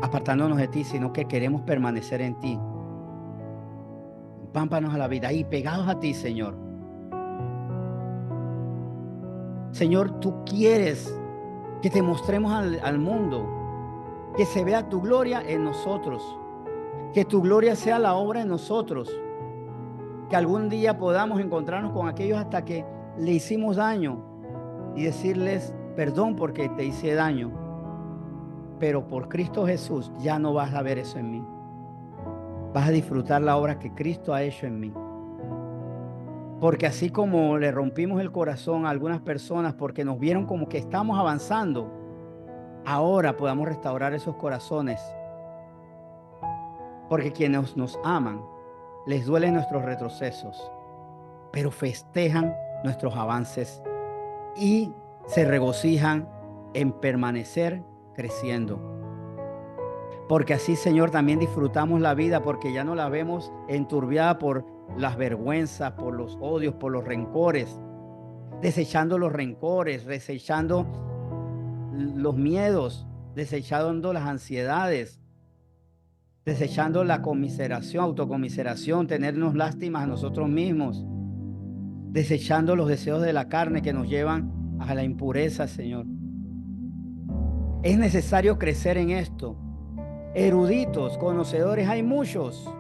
S1: apartándonos de ti, sino que queremos permanecer en ti. Pámpanos a la vida y pegados a ti, Señor. Señor, tú quieres que te mostremos al mundo, que se vea tu gloria en nosotros, que tu gloria sea la obra en nosotros, que algún día podamos encontrarnos con aquellos hasta que le hicimos daño y decirles perdón porque te hice daño, pero por Cristo Jesús ya no vas a ver eso en mí. Vas a disfrutar la obra que Cristo ha hecho en mí. Porque así como le rompimos el corazón a algunas personas porque nos vieron como que estamos avanzando, ahora podamos restaurar esos corazones. Porque quienes nos aman, les duelen nuestros retrocesos, pero festejan nuestros avances y se regocijan en permanecer creciendo. Porque así, Señor, también disfrutamos la vida, porque ya no la vemos enturbiada por las vergüenzas, por los odios, por los rencores, desechando los rencores, desechando los miedos, desechando las ansiedades, desechando la conmiseración, autocomiseración, tenernos lástimas a nosotros mismos, desechando los deseos de la carne que nos llevan a la impureza, Señor. Es necesario crecer en esto. Eruditos, conocedores hay muchos,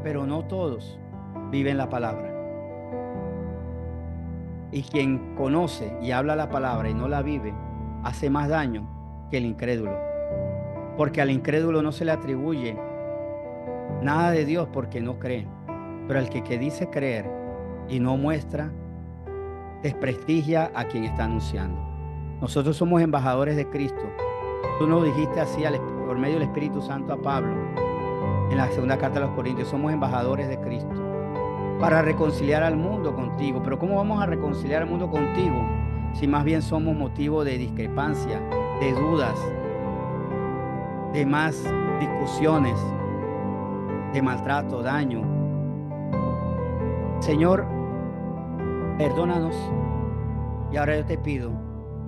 S1: pero no todos viven la palabra. Y quien conoce y habla la palabra y no la vive, hace más daño que el incrédulo. porque al incrédulo no se le atribuye nada de Dios porque no cree. Pero al que dice creer y no muestra, desprestigia a quien está anunciando. Nosotros somos embajadores de Cristo. Tú nos dijiste así por medio del Espíritu Santo a Pablo en la segunda carta a los Corintios. Somos embajadores de Cristo para reconciliar al mundo contigo. Pero ¿cómo vamos a reconciliar al mundo contigo si más bien somos motivo de discrepancia, de dudas, de más discusiones, de maltrato, daño? Señor, perdónanos. Y ahora yo te pido,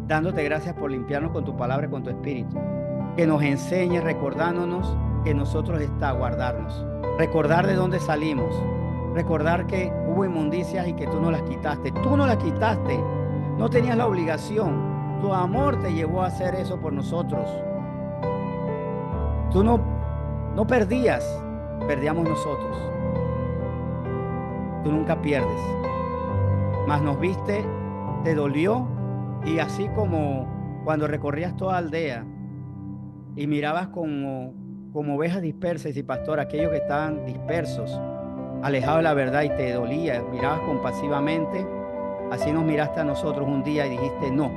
S1: dándote gracias por limpiarnos con tu palabra y con tu espíritu, que nos enseñes recordándonos que nosotros está guardarnos, recordar de dónde salimos, recordar que hubo inmundicias y que tú no las quitaste. Tú no las quitaste, no tenías la obligación. Tu amor te llevó a hacer eso por nosotros. Tú no perdías, perdíamos nosotros. Tú nunca pierdes, mas nos viste, te dolió, y así como cuando recorrías toda aldea y mirabas como ovejas dispersas y pastor, aquellos que estaban dispersos, alejados de la verdad, y te dolía, mirabas compasivamente, así nos miraste a nosotros un día y dijiste: no,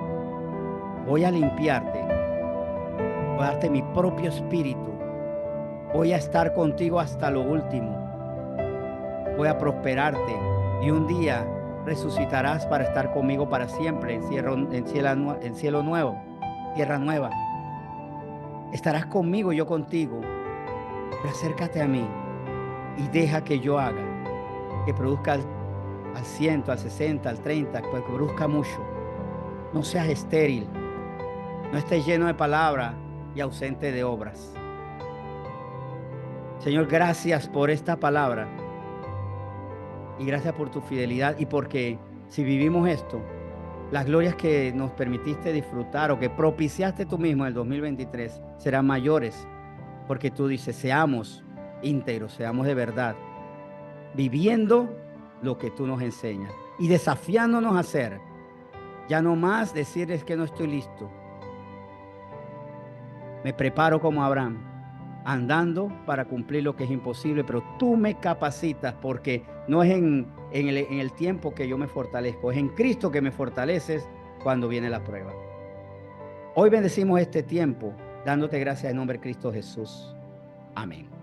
S1: voy a limpiarte, voy a darte mi propio espíritu, voy a estar contigo hasta lo último, voy a prosperarte, y un día resucitarás para estar conmigo para siempre en cielo nuevo, tierra nueva. Estarás conmigo, yo contigo. Pero acércate a mí y deja que yo haga, que produzca al 100, al 60, al 30, que produzca mucho. No seas estéril, no estés lleno de palabra y ausente de obras. Señor, gracias por esta palabra y gracias por tu fidelidad, y porque si vivimos esto, las glorias que nos permitiste disfrutar o que propiciaste tú mismo en el 2023 serán mayores, porque tú dices: seamos íntegros, seamos de verdad, viviendo lo que tú nos enseñas y desafiándonos a hacer. Ya no más decirles que no estoy listo. Me preparo como Abraham, andando para cumplir lo que es imposible, pero tú me capacitas, porque no es en el tiempo que yo me fortalezco, es en Cristo que me fortaleces cuando viene la prueba. Hoy bendecimos este tiempo, dándote gracias en nombre de Cristo Jesús. Amén.